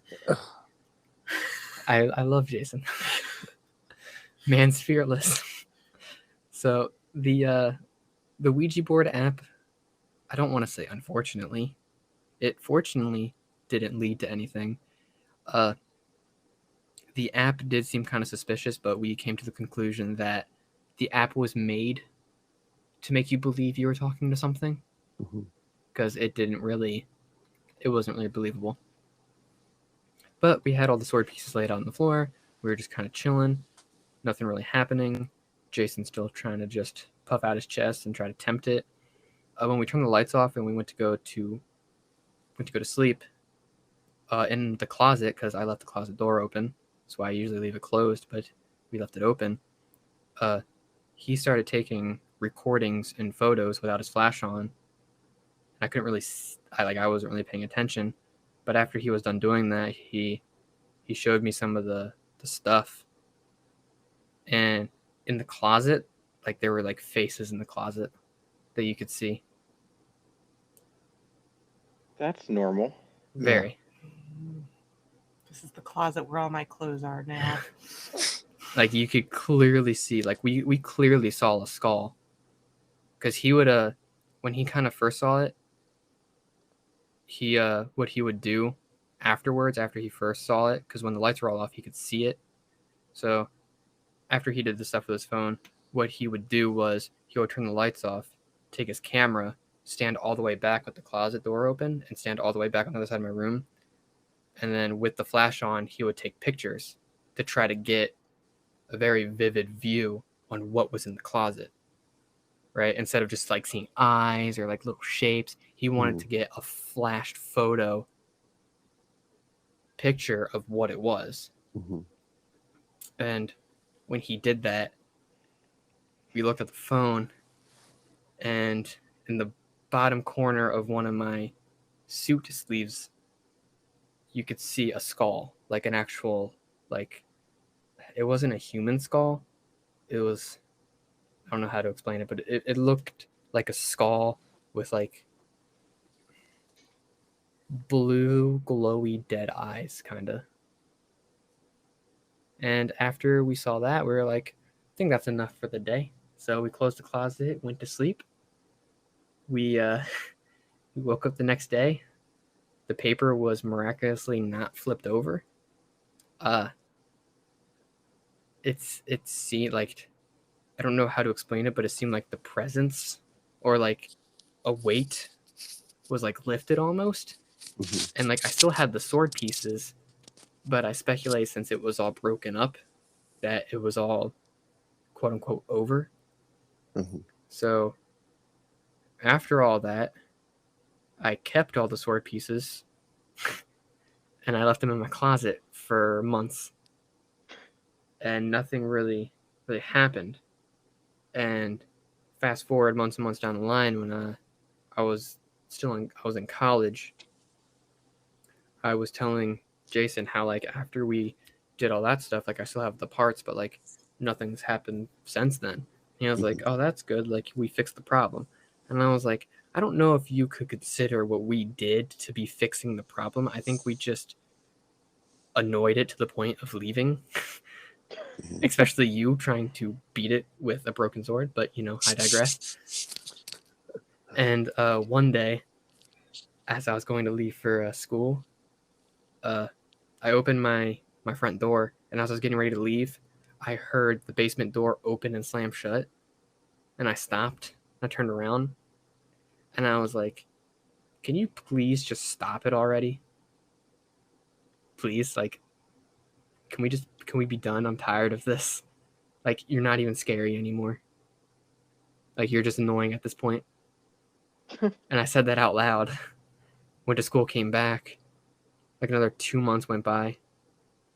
I love Jason. Man's fearless. So the Ouija board app, I don't want to say unfortunately, it fortunately didn't lead to anything. The app did seem kind of suspicious, but we came to the conclusion that the app was made to make you believe you were talking to something, Mhm. because it wasn't really believable. But we had all the sword pieces laid out on the floor. We were just kind of chilling, nothing really happening. Jason still trying to just puff out his chest and try to tempt it. When we turned the lights off and we went to go to sleep, in the closet, because I left the closet door open, so I usually leave it closed, but we left it open. He started taking recordings and photos without his flash on. I couldn't really, I wasn't really paying attention. But after he was done doing that, he showed me some of the stuff. And in the closet, like there were like faces in the closet that you could see. That's normal. Very. This is the closet where all my clothes are now. Like you could clearly see, like we clearly saw a skull. Because he would, when he kind of first saw it, what he would do afterwards, after he first saw it, because when the lights were all off, he could see it. So after he did the stuff with his phone, what he would do was he would turn the lights off, take his camera, stand all the way back with the closet door open, and stand all the way back on the other side of my room. And then with the flash on, he would take pictures to try to get a very vivid view on what was in the closet. Right? Instead of just like seeing eyes or like little shapes, he wanted to get a flashed photo picture of what it was. Mhm. And when he did that, we looked at the phone, and in the bottom corner of one of my suit sleeves, you could see a skull, like an actual, like, it wasn't a human skull. It was, I don't know how to explain it, but it looked like a skull with like blue, glowy, dead eyes, kind of. And after we saw that, we were like, I think that's enough for the day. So we closed the closet, went to sleep. We we woke up the next day. The paper was miraculously not flipped over. It seemed like, I don't know how to explain it, but it seemed like the presence or like a weight was like lifted almost. Mhm. And like I still had the sword pieces, but I speculate since it was all broken up that it was all quote unquote over. Mhm. So after all that, I kept all the sword pieces and I left them in my closet for months. And nothing really happened. And fast forward months and months down the line, when I was in college, I was telling Jason how like after we did all that stuff, like I still have the parts, but like nothing's happened since then. And he was like, "Oh, that's good. Like we fixed the problem." And I was like, "I don't know if you could consider what we did to be fixing the problem. I think we just annoyed it to the point of leaving." Especially you trying to beat it with a broken sword, but you know, I digress. And one day, as I was going to leave for school, I opened my front door, and as I was getting ready to leave, I heard the basement door open and slam shut, and I stopped. I turned around, and I was like, "Can you please just stop it already? Please, like, can we be done? I'm tired of this. Like, you're not even scary anymore. Like, you're just annoying at this point." And I said that out loud. Went to school, came back. Like another 2 months went by.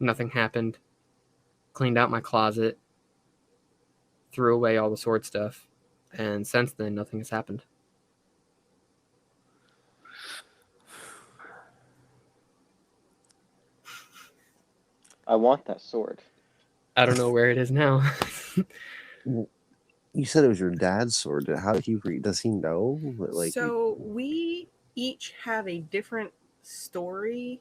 Nothing happened. Cleaned out my closet. Threw away all the sword stuff. And since then, nothing has happened. I want that sword. I don't know where it is now. You said it was your dad's sword. How did he does he know? Like, So we each have a different story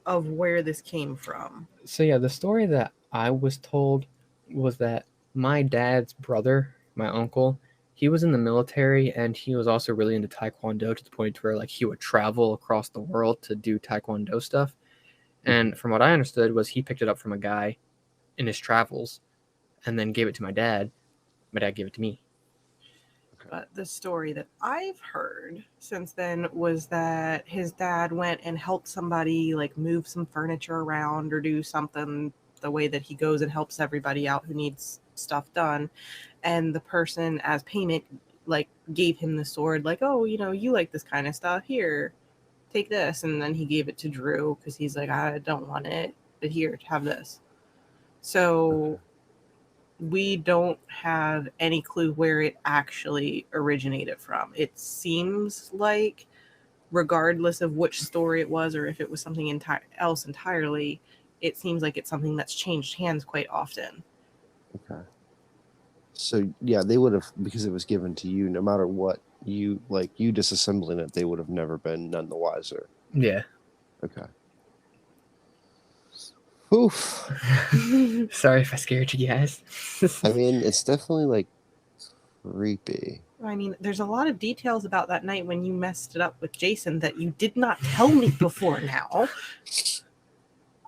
of where this came from. So yeah, the story that I was told was that my dad's brother, my uncle, he was in the military, and he was also really into Taekwondo to the point where like he would travel across the world to do Taekwondo stuff. And from what I understood was he picked it up from a guy in his travels and then gave it to my dad. My dad gave it to me. Okay. But the story that I've heard since then was that his dad went and helped somebody like move some furniture around or do something the way that he goes and helps everybody out who needs stuff done. And the person, as payment, like gave him the sword, like, oh, you like this kind of stuff. Here, take this. And then he gave it to Drew because he's like, I don't want it, but here, have this. So we don't have any clue where it actually originated from. It seems like, regardless of which story it was or if it was something else entirely, it seems like it's something that's changed hands quite often. Okay. So yeah, they would have, because it was given to you. No matter what you disassembling it, they would have never been none the wiser. Yeah. Okay. Oof. Sorry if I scared you guys. I mean, it's definitely like creepy. I mean, there's a lot of details about that night when you messed it up with Jason that you did not tell me before now.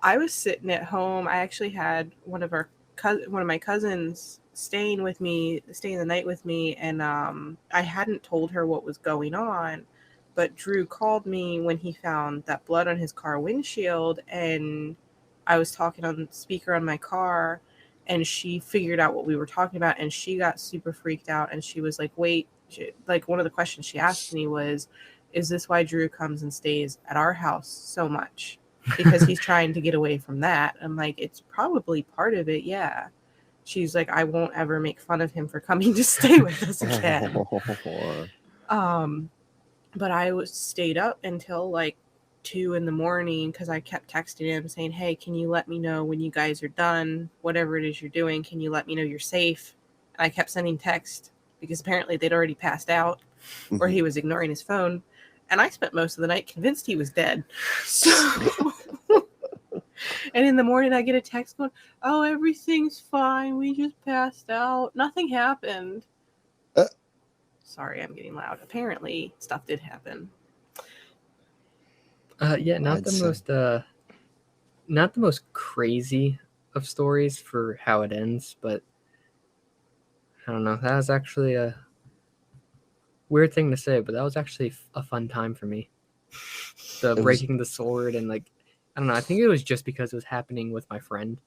I was sitting at home. I actually had one of my cousins staying the night with me, and I hadn't told her what was going on. But Drew called me when he found that blood on his car windshield, and I was talking on speaker on my car, and she figured out what we were talking about, and she got super freaked out, and she was like, wait, like one of the questions she asked me was, is this why Drew comes and stays at our house so much? Because he's trying to get away from that. I'm like, it's probably part of it, yeah. She's like, I won't ever make fun of him for coming to stay with us again. But I stayed up until like 2 a.m. because I kept texting him saying, hey, can you let me know when you guys are done? Whatever it is you're doing, can you let me know you're safe? And I kept sending text because apparently they'd already passed out or he was ignoring his phone. And I spent most of the night convinced he was dead. So, and in the morning I get a text going, oh, everything's fine. We just passed out. Nothing happened. Sorry, I'm getting loud. Apparently, stuff did happen. Yeah, not the most crazy of stories for how it ends, but I don't know. That was actually a weird thing to say, but that was actually a fun time for me. Breaking the sword and like, I don't know. I think it was just because it was happening with my friend.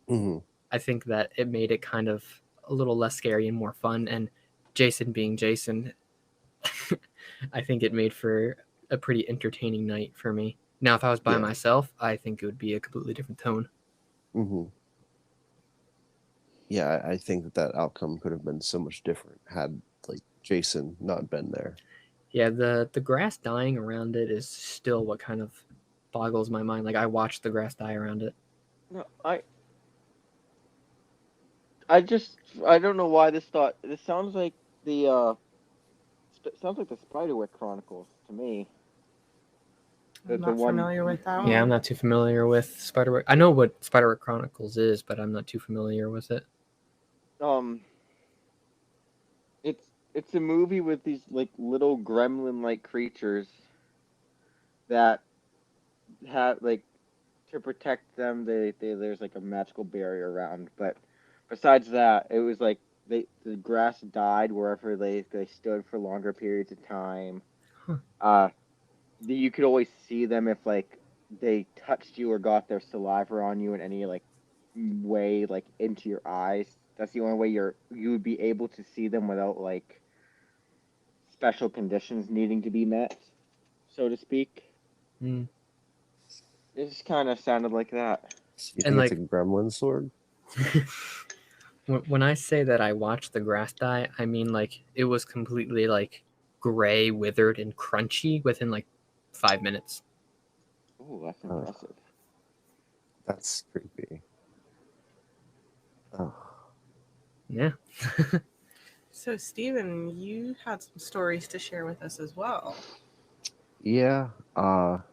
Mm-hmm. I think that it made it kind of a little less scary and more fun. And Jason being Jason, I think it made for a pretty entertaining night for me. Now, if I was by myself, I think it would be a completely different tone. Mm-hmm. Yeah, I think that outcome could have been so much different had like Jason not been there. Yeah, the grass dying around it is still what kind of boggles my mind. Like I watched the grass die around it. No, I don't know why this sounds like the Spiderwick Chronicles to me. I'm not familiar with that one. Yeah, I'm not too familiar with Spiderwick. I know what Spiderwick Chronicles is, but I'm not too familiar with it. It's a movie with these like little gremlin-like creatures that have like, to protect them, there's like a magical barrier around. But besides that, it was like the grass died wherever they stood for longer periods of time. Huh. You could always see them if like they touched you or got their saliva on you in any like way, like into your eyes. That's the only way you would be able to see them without like special conditions needing to be met, so to speak. Mm. It just kind of sounded like that. You think it's a gremlin sword? When I say that I watched the grass die, I mean like it was completely like gray, withered, and crunchy within like 5 minutes. Oh, that's impressive. That's creepy. Oh. Yeah. So, Steven, you had some stories to share with us as well. Yeah. I'm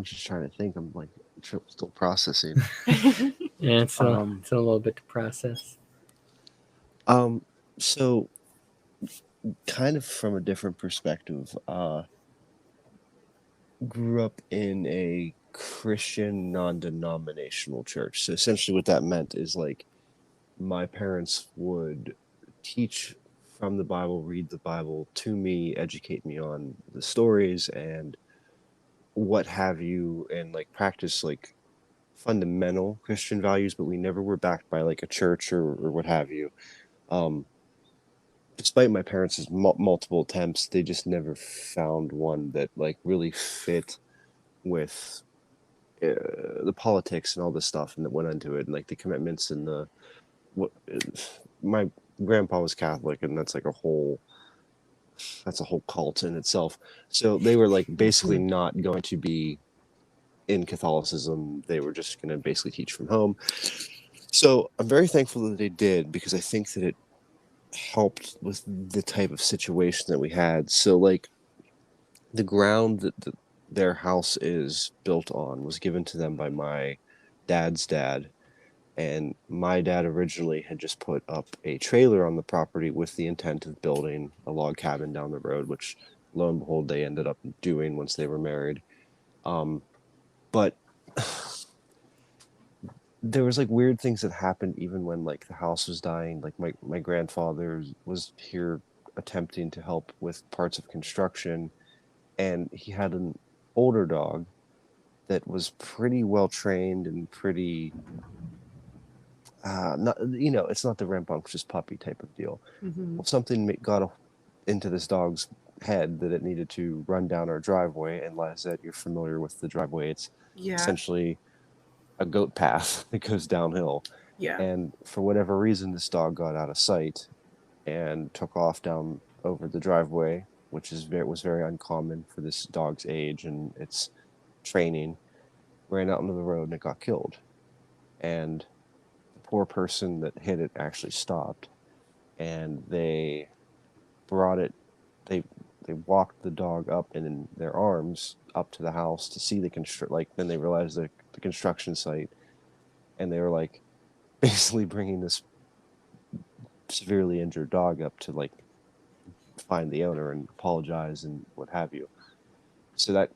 just trying to think. I'm like still processing. Yeah, it's a little bit to process. So kind of from a different perspective, grew up in a Christian non-denominational church. So essentially what that meant is like my parents would teach from the Bible, read the Bible to me, educate me on the stories and what have you, and like practice like fundamental Christian values, but we never were backed by like a church or what have you. Um, Despite my parents' multiple attempts, they just never found one that like really fit with the politics and all this stuff and that went into it, and like the commitments and the what. My grandpa was Catholic, and that's a whole cult in itself. So they were like basically not going to be in Catholicism. They were just going to basically teach from home. So I'm very thankful that they did, because I think that it helped with the type of situation that we had. So like the ground that their house is built on was given to them by my dad's dad. And my dad originally had just put up a trailer on the property with the intent of building a log cabin down the road, which lo and behold, they ended up doing once they were married. But there was like weird things that happened even when like the house was dying. Like my grandfather was here attempting to help with parts of construction, and he had an older dog that was pretty well trained and pretty not, it's not the rambunctious puppy type of deal. Well, something got into this dog's head that it needed to run down our driveway. And like I said, you're familiar with the driveway. It's essentially a goat path that goes downhill. Yeah. And for whatever reason, this dog got out of sight and took off down over the driveway, which was very uncommon for this dog's age and its training. Ran out into the road and it got killed. And poor person that hit it actually stopped, and they brought it. They walked the dog up in their arms up to the house to see the then they realized the construction site, and they were like basically bringing this severely injured dog up to like find the owner and apologize and what have you. So that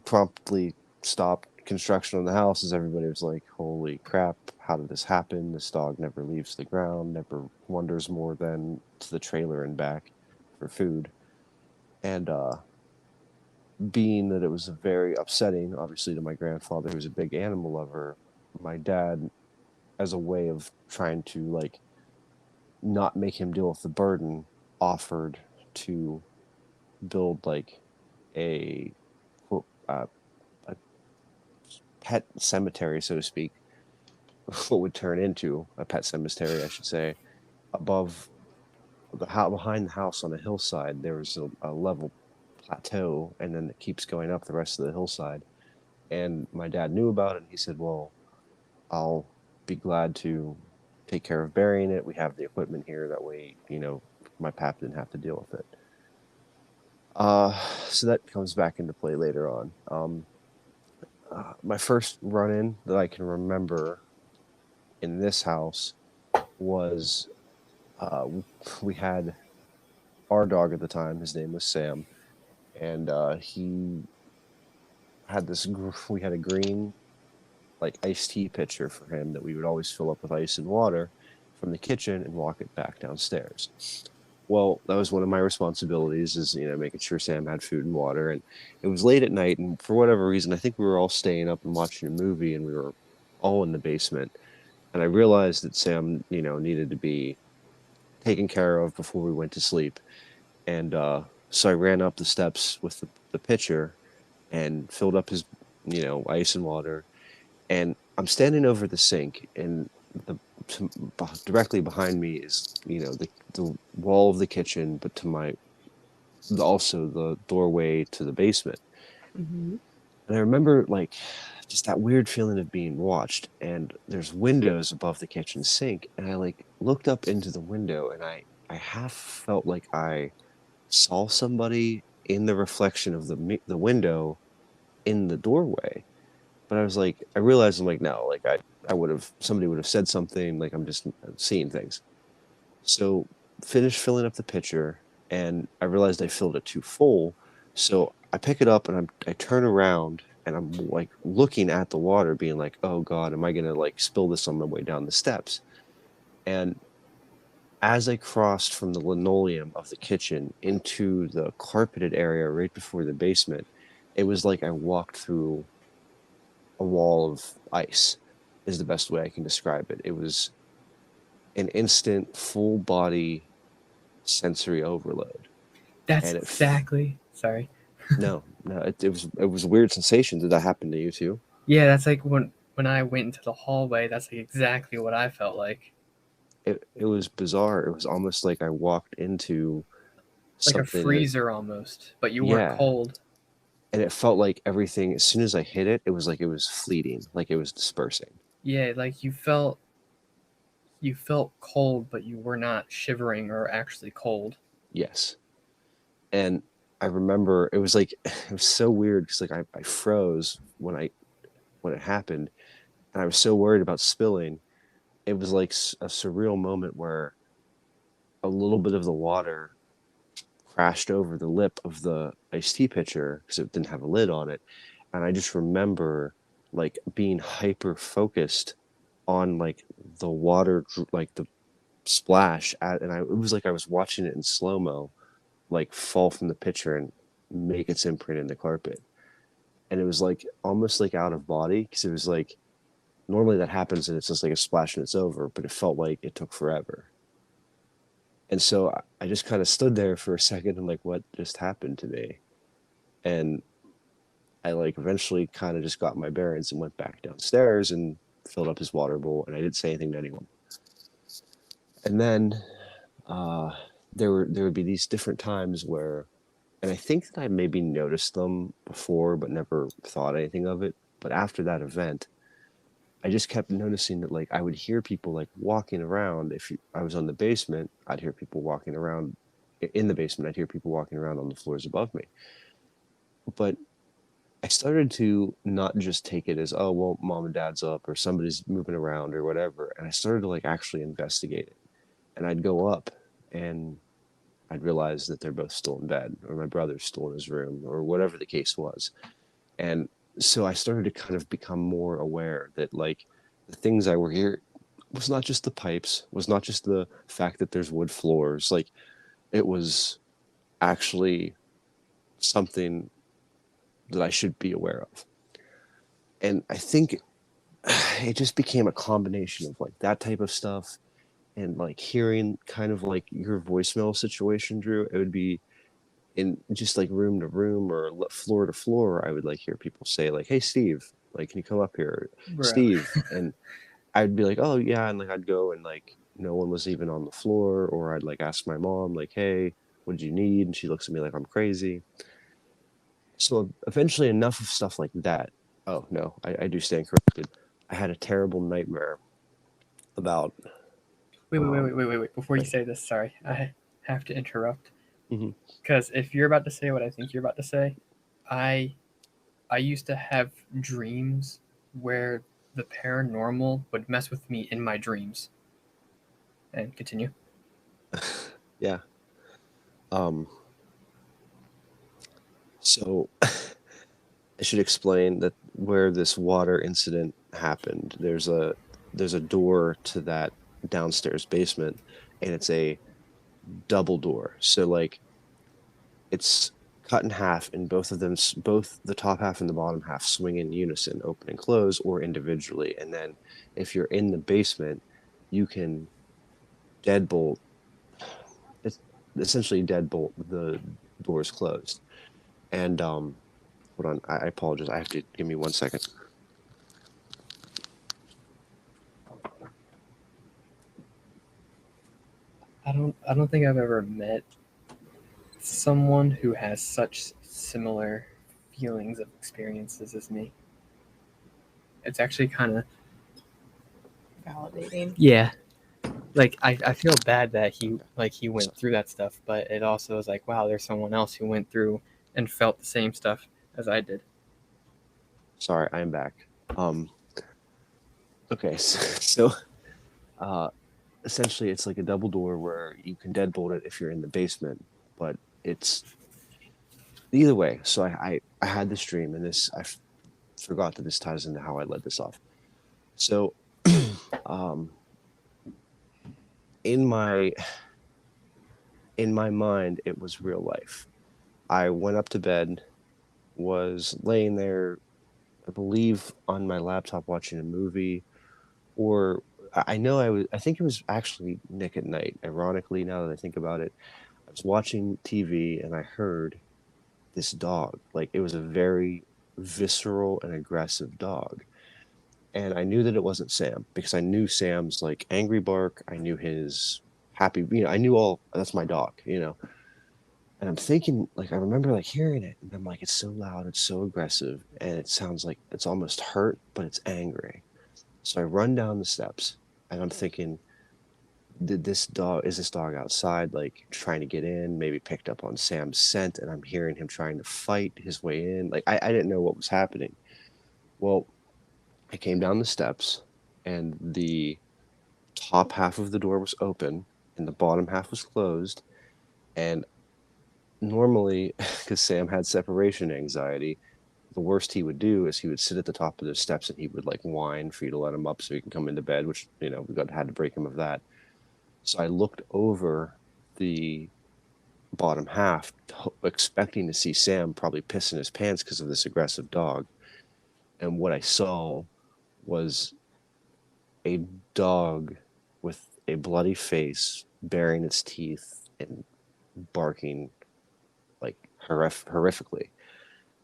promptly stopped construction on the house, as everybody was like, holy crap, how did this happen? This dog never leaves the ground, never wanders more than to the trailer and back for food. And being that it was very upsetting, obviously, to my grandfather, who was a big animal lover, my dad, as a way of trying to like not make him deal with the burden, offered to build like a pet cemetery, so to speak, what would turn into a pet cemetery, I should say, above behind the house on a hillside. There was a level plateau, and then it keeps going up the rest of the hillside. And my dad knew about it, and he said, well, I'll be glad to take care of burying it. We have the equipment here, that way, my pap didn't have to deal with it. So that comes back into play later on. My first run-in that I can remember in this house was we had our dog at the time. His name was Sam, and he had we had a green like iced tea pitcher for him that we would always fill up with ice and water from the kitchen and walk it back downstairs. Well, that was one of my responsibilities, is making sure Sam had food and water. And it was late at night, and for whatever reason, I think we were all staying up and watching a movie, and we were all in the basement. And I realized that Sam, needed to be taken care of before we went to sleep. And so I ran up the steps with the pitcher and filled up his, ice and water. And I'm standing over the sink, and directly behind me is, the wall of the kitchen, but also the doorway to the basement. Mm-hmm. And I remember like just that weird feeling of being watched, and there's windows above the kitchen sink, and I like looked up into the window, and I half felt like I saw somebody in the reflection of the window in the doorway. But I realized I'm like, no, like somebody would have said something, like I'm just seeing things. So finished filling up the pitcher, and I realized I filled it too full. So I pick it up and I turn around, and I'm like looking at the water, being like, oh God, am I going to like spill this on my way down the steps? And as I crossed from the linoleum of the kitchen into the carpeted area right before the basement, it was like I walked through a wall of ice, is the best way I can describe it. It was an instant full body sensory overload. That's And exactly. Sorry. it was a weird sensation. Did that happen to you too? Yeah, that's like when I went into the hallway. That's like exactly what I felt like. It was bizarre. It was almost like I walked into Like a something that, freezer almost, but you weren't yeah, cold. and it felt like everything, as soon as I hit it, it was like it was fleeting, like it was dispersing. Yeah, like you felt cold, but you were not shivering or actually cold. Yes. And I remember it was like it was so weird because like I froze when it happened, and I was so worried about spilling. It was like a surreal moment where a little bit of the water crashed over the lip of the iced tea pitcher because it didn't have a lid on it. And I just remember like being hyper focused on like the water, like the splash it was like I was watching it in slow-mo, like fall from the pitcher and make its imprint in the carpet. And it was like almost like out of body because it was like normally that happens and it's just like a splash and it's over, but it felt like it took forever. And so I just kind of stood there for a second and like, what just happened to me? And I like eventually kind of just got my bearings and went back downstairs and filled up his water bowl, and I didn't say anything to anyone. And then there would be these different times where, and I think that I maybe noticed them before but never thought anything of it. But after that event, I just kept noticing that like I would hear people like walking around. I was on the basement, I'd hear people walking around in the basement. I'd hear people walking around on the floors above me. But I started to not just take it as, oh, well, mom and dad's up or somebody's moving around or whatever. And I started to like actually investigate it. And I'd go up and I'd realize that they're both still in bed, or my brother's still in his room, or whatever the case was. And so I started to kind of become more aware that like the things I were here was not just the pipes, was not just the fact that there's wood floors. Like it was actually something that I should be aware of. And I think it just became a combination of like that type of stuff and like hearing kind of like your voicemail situation, Drew. It would be in just like room to room or floor to floor. I would like hear people say like, "Hey, Steve, like, can you come up here, Bro. Steve?" And I'd be like, "Oh yeah," and like I'd go and like no one was even on the floor, or I'd like ask my mom like, "Hey, what did you need?" And she looks at me like I'm crazy. So eventually, enough of stuff like that. Oh no, I do stand corrected. I had a terrible nightmare about. Wait. Before you say this, sorry, I have to interrupt. Mhm. Because if you're about to say what I think you're about to say, I I used to have dreams where the paranormal would mess with me in my dreams. And continue. Yeah. So I should explain that where this water incident happened, there's a door to that downstairs basement, and it's a double door. So like it's cut in half, and both of them, both the top half and the bottom half, swing in unison, open and close, or individually. And then if you're in the basement, you can deadbolt. It's essentially deadbolt the doors closed. And hold on, I apologize. I have to give me 1 second. I don't think I've ever met someone who has such similar feelings of experiences as me. It's actually kind of Validating. yeah. Like I feel bad that he went through that stuff, but it also is like wow, there's someone else who went through and felt the same stuff as I did. Sorry, I'm back. Okay, so essentially it's like a double door where you can deadbolt it if you're in the basement, but it's either way. So I had this dream, and this forgot that this ties into how I led this off. So in my mind, it was real life. I went up to bed, was laying there, I believe, on my laptop watching a movie, or I know I think it was actually Nick at Night. Ironically, now that I think about it, I was watching TV and I heard this dog. Like, it was a very visceral and aggressive dog. And I knew that it wasn't Sam because I knew Sam's like angry bark. I knew his happy, I knew all that's my dog, And I'm thinking, like, I remember like hearing it, and I'm like, it's so loud, it's so aggressive, and it sounds like it's almost hurt, but it's angry. So I run down the steps, and I'm thinking, is this dog outside, like trying to get in, maybe picked up on Sam's scent, and I'm hearing him trying to fight his way in. Like, I didn't know what was happening. Well, I came down the steps, and the top half of the door was open, and the bottom half was closed, and normally, because Sam had separation anxiety, the worst he would do is he would sit at the top of the steps and he would like whine for you to let him up so he can come into bed, which, had to break him of that. So I looked over the bottom half, expecting to see Sam probably pissing his pants because of this aggressive dog. And what I saw was a dog with a bloody face, baring its teeth and barking like horrifically.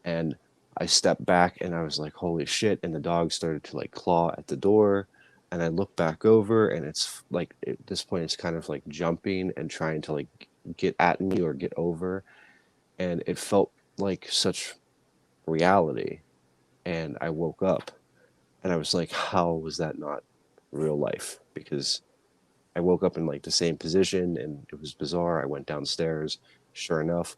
And I stepped back and I was like, holy shit. And the dog started to like claw at the door. And I look back over and it's like, at this point, it's kind of like jumping and trying to like get at me or get over. And it felt like such reality. And I woke up and I was like, how was that not real life? Because I woke up in like the same position and it was bizarre. I went downstairs. Sure enough,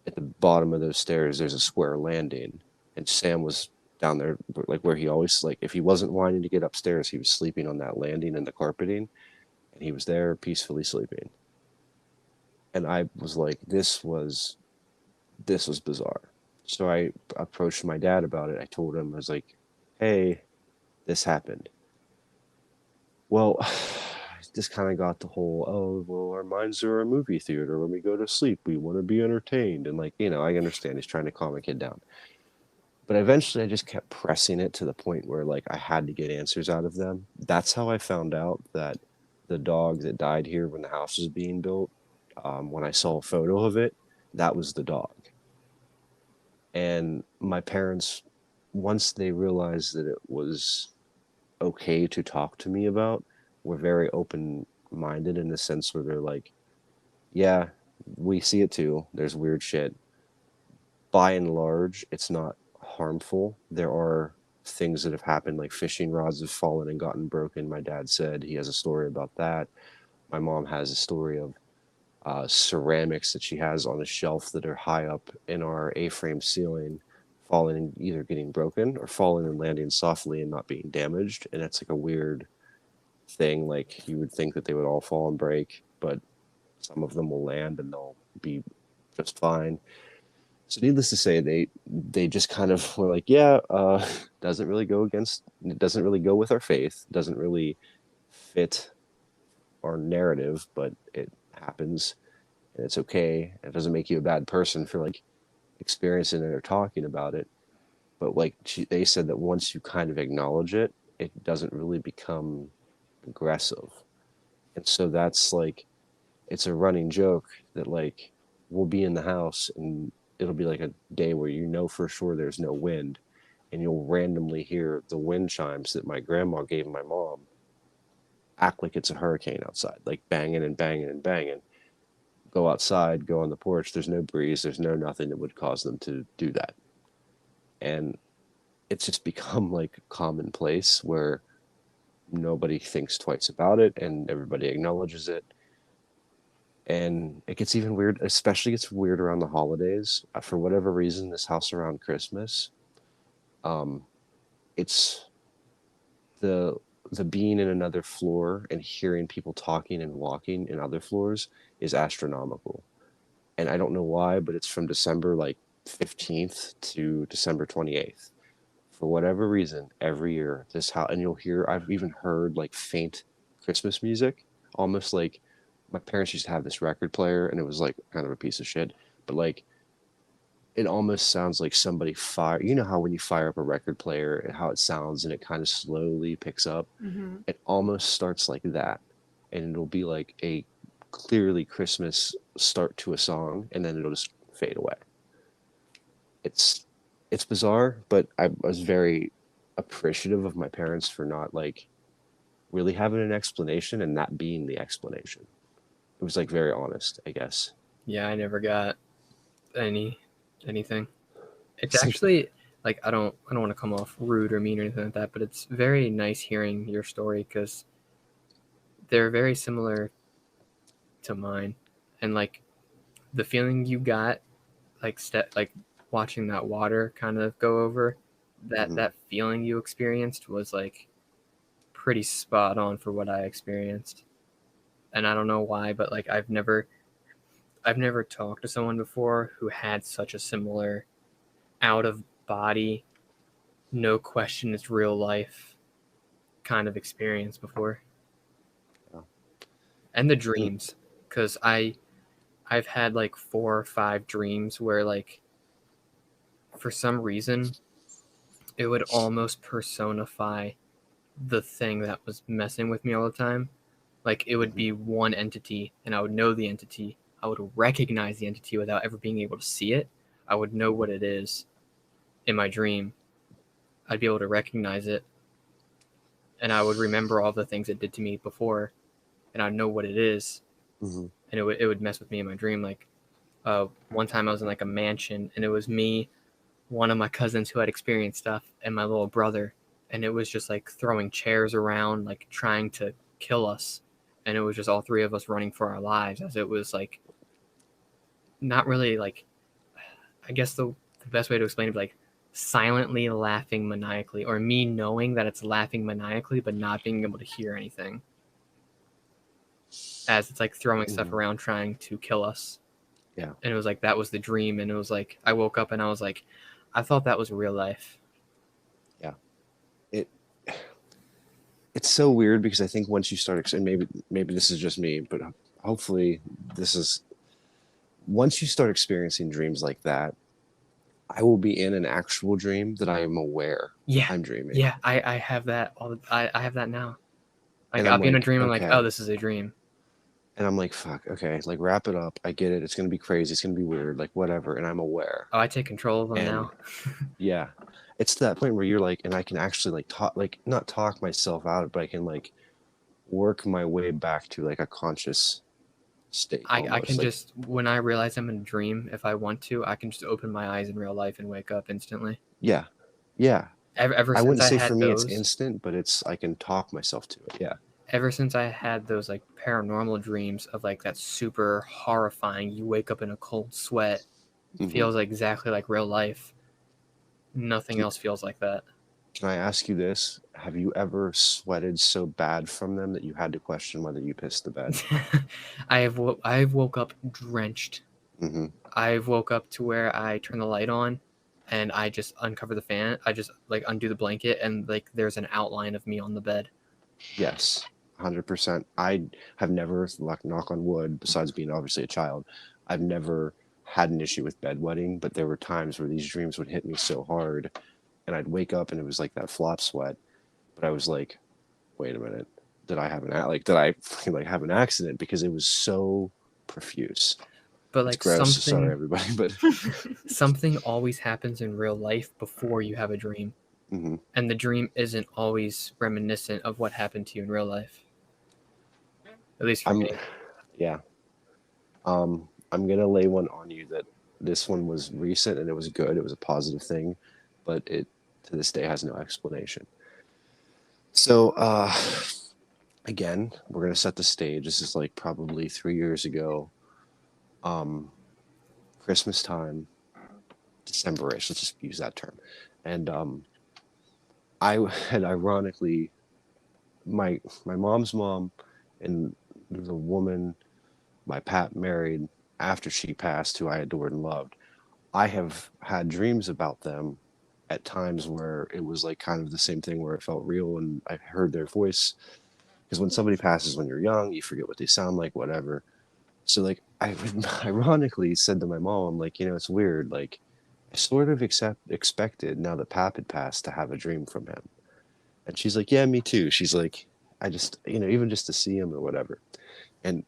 at the bottom of those stairs, there's a square landing, and Sam was down there, like where he always, like, if he wasn't wanting to get upstairs, he was sleeping on that landing and the carpeting, and he was there peacefully sleeping. And I was like, this was bizarre. So I approached my dad about it. I told him, I was like, hey, this happened. Well, this kind of got the whole, oh, well, our minds are a movie theater. When we go to sleep, we want to be entertained. And, like, I understand he's trying to calm a kid down. But eventually I just kept pressing it to the point where, like, I had to get answers out of them. That's how I found out that the dog that died here when the house was being built, when I saw a photo of it, that was the dog. And my parents, once they realized that it was okay to talk to me about, were very open minded in the sense where they're like, yeah, we see it too. There's weird shit. By and large, it's not harmful. There are things that have happened, like fishing rods have fallen and gotten broken. My dad said he has a story about that. My mom has a story of ceramics that she has on a shelf that are high up in our A-frame ceiling, falling and either getting broken or falling and landing softly and not being damaged. And it's like a weird thing. Like, you would think that they would all fall and break, but some of them will land and they'll be just fine. So needless to say, they just kind of were like, yeah, doesn't really go with our faith, doesn't really fit our narrative, but it happens and it's okay. It doesn't make you a bad person for like experiencing it or talking about it. But like they said that once you kind of acknowledge it, it doesn't really become aggressive. And so that's like, it's a running joke that like we'll be in the house and it'll be like a day where for sure there's no wind, and you'll randomly hear the wind chimes that my grandma gave my mom act like it's a hurricane outside, like banging and banging and banging. Go outside, go on the porch, there's no breeze, there's no nothing that would cause them to do that. And it's just become like commonplace where nobody thinks twice about it and everybody acknowledges it. And it gets even weird, especially gets weird around the holidays. For whatever reason, this house around Christmas, it's the being in another floor and hearing people talking and walking in other floors is astronomical. And I don't know why, but it's from December like 15th to December 28th. For whatever reason, every year this house, and I've even heard like faint Christmas music almost like my parents used to have this record player, and it was like kind of a piece of shit, but like it almost sounds like somebody fire. You know how when you fire up a record player, and how it sounds, and it kind of slowly picks up. Mm-hmm. It almost starts like that, and it'll be like a clearly Christmas start to a song, and then it'll just fade away. It's bizarre, but I was very appreciative of my parents for not like really having an explanation and that being the explanation. It was like very honest, I guess. Yeah, I never got anything. It's actually like I don't want to come off rude or mean or anything like that, but it's very nice hearing your story because they're very similar to mine, and like the feeling you got, like watching that water kind of go over, that feeling you experienced was like pretty spot on for what I experienced. And I don't know why, but like I've never talked to someone before who had such a similar out of body, no question it's real life kind of experience before. Yeah. And the dreams, because I've had like 4 or 5 dreams where like for some reason it would almost personify the thing that was messing with me all the time. Like it would be one entity and I would know the entity. I would recognize the entity without ever being able to see it. I would know what it is in my dream. I'd be able to recognize it. And I would remember all the things it did to me before. And I'd know what it is. Mm-hmm. And it would mess with me in my dream. Like one time I was in like a mansion and it was me, one of my cousins who had experienced stuff, and my little brother. And it was just like throwing chairs around, like trying to kill us. And it was just all 3 of us running for our lives, as it was like not really like, I guess the best way to explain it, like silently laughing maniacally, or me knowing that it's laughing maniacally but not being able to hear anything, as it's like throwing stuff around trying to kill us. Yeah. And it was like that was the dream, and it was like I woke up and I was like, I thought that was real life. Yeah. It's so weird because I think once you start, and maybe this is just me, but hopefully this is, once you start experiencing dreams like that, I will be in an actual dream that I am aware I'm dreaming. Yeah, I have that I have that now. Like And I'll I'm be in a like, dream, I'm like, okay. oh, this is a dream. And I'm like, fuck, okay, like wrap it up. I get it. It's going to be crazy. It's going to be weird, like whatever. And I'm aware. Oh, I take control of them And now. yeah, it's to that point where you're like, and I can actually like talk, like not talk myself out, but I can like work my way back to like a conscious state. I can like, just, when I realize I'm in a dream, if I want to, I can just open my eyes in real life and wake up instantly. Yeah. Ever I since wouldn't I say had for me those, it's instant, but I can talk myself to it. Yeah. Ever since I had those like paranormal dreams of like that super horrifying, you wake up in a cold sweat, feels exactly like real life. Nothing else feels like that. Can I ask you this? Have you ever sweated so bad from them that you had to question whether you pissed the bed? I've woke up drenched. I've woke up to where I turn the light on and I just uncover the fan. I just like undo the blanket and like there's an outline of me on the bed. Yes, 100%. I have never, knock on wood, besides being obviously a child, I've never had an issue with bedwetting, but there were times where these dreams would hit me so hard and I'd wake up and it was like that flop sweat. But I was like, wait a minute, did I have an accident? Because it was so profuse. But like it's gross. Something, sorry everybody, but something always happens in real life before you have a dream. And the dream isn't always reminiscent of what happened to you in real life. At least for me. Yeah. I'm gonna lay one on you that this one was recent and it was good. It was a positive thing, but it to this day has no explanation. So again, we're gonna set the stage. This is like probably 3 years ago. Christmas time, December-ish, let's just use that term. And I had ironically my mom's mom and the woman my pap married after she passed, who I adored and loved, I have had dreams about them at times where it was like kind of the same thing where it felt real and I heard their voice because when somebody passes when you're young, you forget what they sound like, whatever. So like I ironically said to my mom, I'm like, it's weird. Like I sort of expected now that Pap had passed to have a dream from him. And she's like, yeah, me too. She's like, I just, even just to see him or whatever. And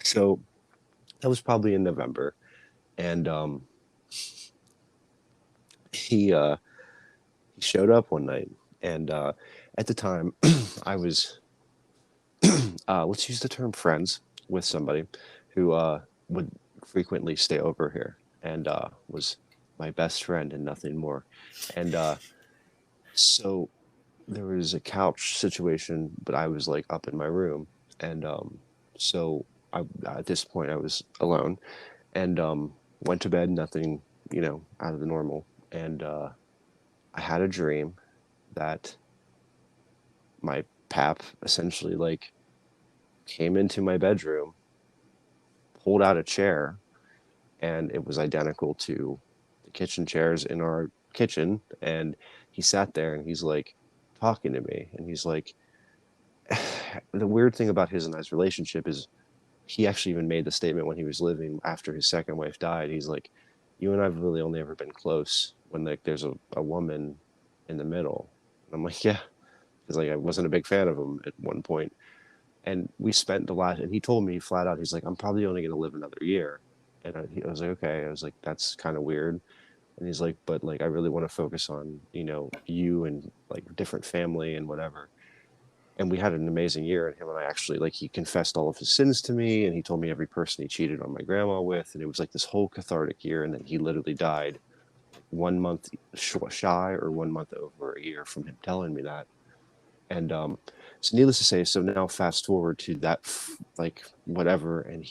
so that was probably in November. And he showed up one night. And at the time, I was, let's use the term friends with somebody who would frequently stay over here and was my best friend and nothing more. And so there was a couch situation, but I was like up in my room. And so at this point, I was alone and went to bed, nothing, out of the normal. And I had a dream that my Pap essentially like came into my bedroom, pulled out a chair, and it was identical to the kitchen chairs in our kitchen. And he sat there and he's like talking to me. And he's like, the weird thing about his and I's relationship is he actually even made the statement when he was living after his second wife died. He's like, you and I've really only ever been close when like there's a woman in the middle. And I'm like, yeah, because like I wasn't a big fan of him at one point. And we spent and he told me flat out, he's like, I'm probably only going to live another year. And I was like, okay. I was like, that's kind of weird. And he's like, but like, I really want to focus on, you and like different family and whatever. And we had an amazing year. And him and I actually, like, he confessed all of his sins to me. And he told me every person he cheated on my grandma with. And it was like this whole cathartic year. And then he literally died 1 month shy or 1 month over a year from him telling me that. And so needless to say, so now fast forward to that, like, whatever. And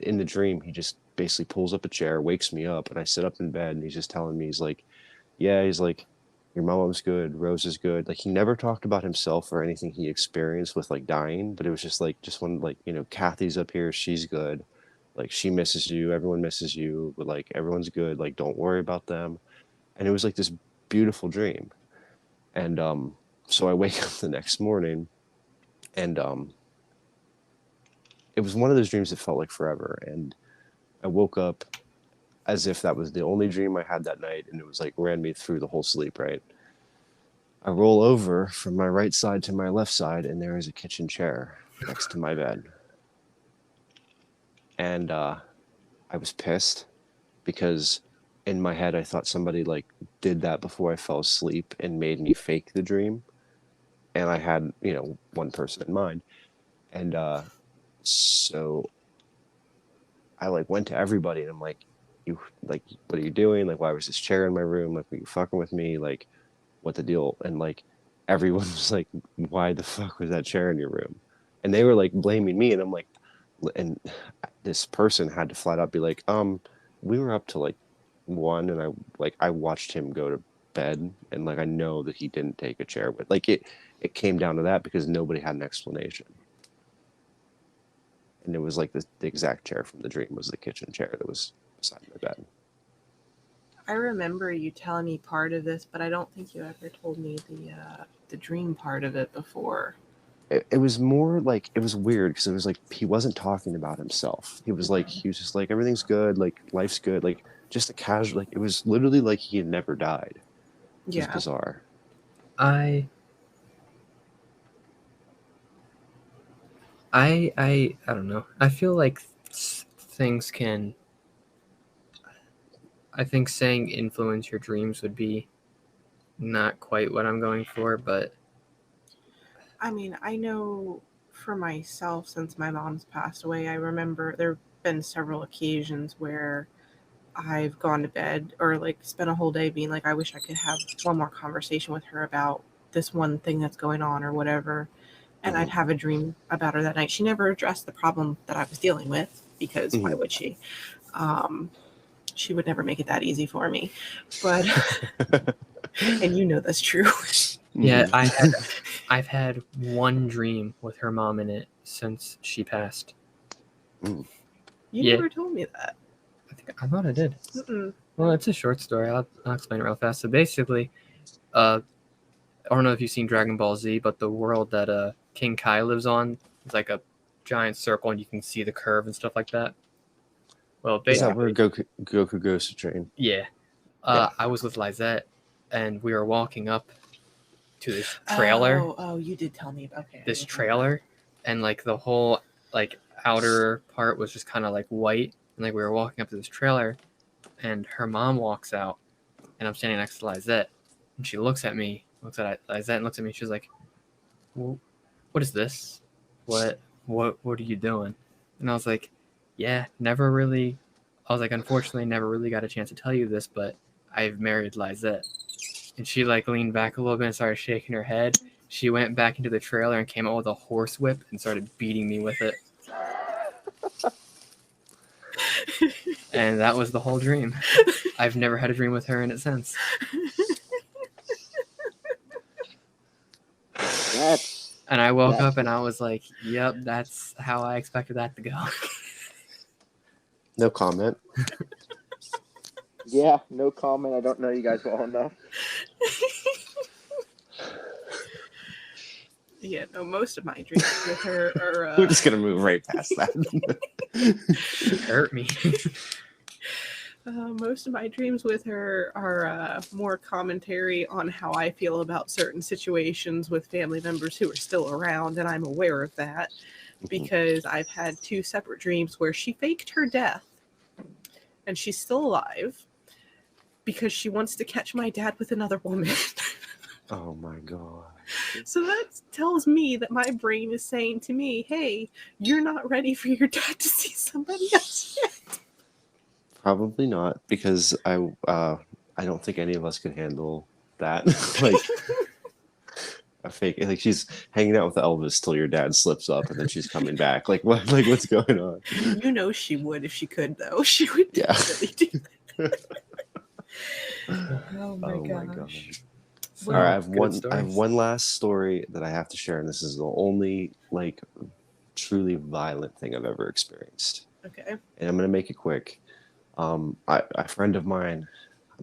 in the dream, he just basically pulls up a chair, wakes me up, and I sit up in bed, and he's just telling me, he's like, yeah, he's like, your mom's good, Rose is good. Like, he never talked about himself or anything he experienced with like dying, but it was just like, when like, Kathy's up here, she's good. Like, she misses you, everyone misses you, but like, everyone's good. Like, don't worry about them. And it was like this beautiful dream. And so I wake up the next morning, and it was one of those dreams that felt like forever. And I woke up as if that was the only dream I had that night, and it was like ran me through the whole sleep, right? I roll over from my right side to my left side, and there is a kitchen chair next to my bed. And I was pissed because in my head I thought somebody like did that before I fell asleep and made me fake the dream. And I had, one person in mind. And so I like went to everybody and I'm like, you like, what are you doing? Like, why was this chair in my room? Like, were you fucking with me? Like, what the deal? And like, everyone was like, why the fuck was that chair in your room? And they were like blaming me. And I'm like, and this person had to flat out be like, we were up to like 1, and I watched him go to bed, and like I know that he didn't take a chair, but like it came down to that because nobody had an explanation. And it was like the exact chair from the dream was the kitchen chair that was beside my bed. I remember you telling me part of this, but I don't think you ever told me the dream part of it before. It was more like, it was weird because it was like he wasn't talking about himself. He was like, he was just like, everything's good, like life's good, like just a casual, like it was literally like he had never died. It was bizarre. I don't know. I feel like things can. I think saying influence your dreams would be not quite what I'm going for, but I mean, I know for myself, since my mom's passed away, I remember there have been several occasions where I've gone to bed or like spent a whole day being like, I wish I could have one more conversation with her about this one thing that's going on or whatever. And I'd have a dream about her that night. She never addressed the problem that I was dealing with because why would she? She would never make it that easy for me. But, and you know that's true. Yeah, I've had one dream with her mom in it since she passed. You never told me that. I thought I did. Mm-mm. Well, it's a short story. I'll explain it real fast. So basically, I don't know if you've seen Dragon Ball Z, but the world that King Kai lives on. It's like a giant circle, and you can see the curve and stuff like that. Well, Is that basically, where Goku goes to train? yeah. Yeah. I was with Lizette, and we were walking up to this trailer. Oh, you did tell me. Okay. I This remember. trailer, and like the whole like outer part was just kind of like white, and like we were walking up to this trailer, and her mom walks out, and I'm standing next to Lizette, and she looks at me, looks at Lizette, and looks at me. She's like, "What is this? What are you doing?" And I was like, "Yeah, never really." I was like, "Unfortunately, never really got a chance to tell you this, but I've married Lizette." And she like leaned back a little bit and started shaking her head. She went back into the trailer and came out with a horse whip and started beating me with it. And that was the whole dream. I've never had a dream with her in it since. And I woke up and I was like, yep, that's how I expected that to go. No comment. Yeah, no comment. I don't know you guys well enough. Yeah, no, most of my dreams with her are. We're just gonna move right past that. She hurt me. Most of my dreams with her are more commentary on how I feel about certain situations with family members who are still around, and I'm aware of that because I've had 2 separate dreams where she faked her death and she's still alive because she wants to catch my dad with another woman. Oh my god. So that tells me that my brain is saying to me, hey, you're not ready for your dad to see somebody else yet. Probably not, because I don't think any of us could handle that. Like a fake, like she's hanging out with Elvis till your dad slips up and then she's coming back. Like what? Like what's going on? You know she would if she could, though. She would Yeah. definitely do that. Oh my gosh. All right, I have Good one last story that I have to share, and this is the only like truly violent thing I've ever experienced. Okay. And I'm gonna make it quick. A friend of mine, I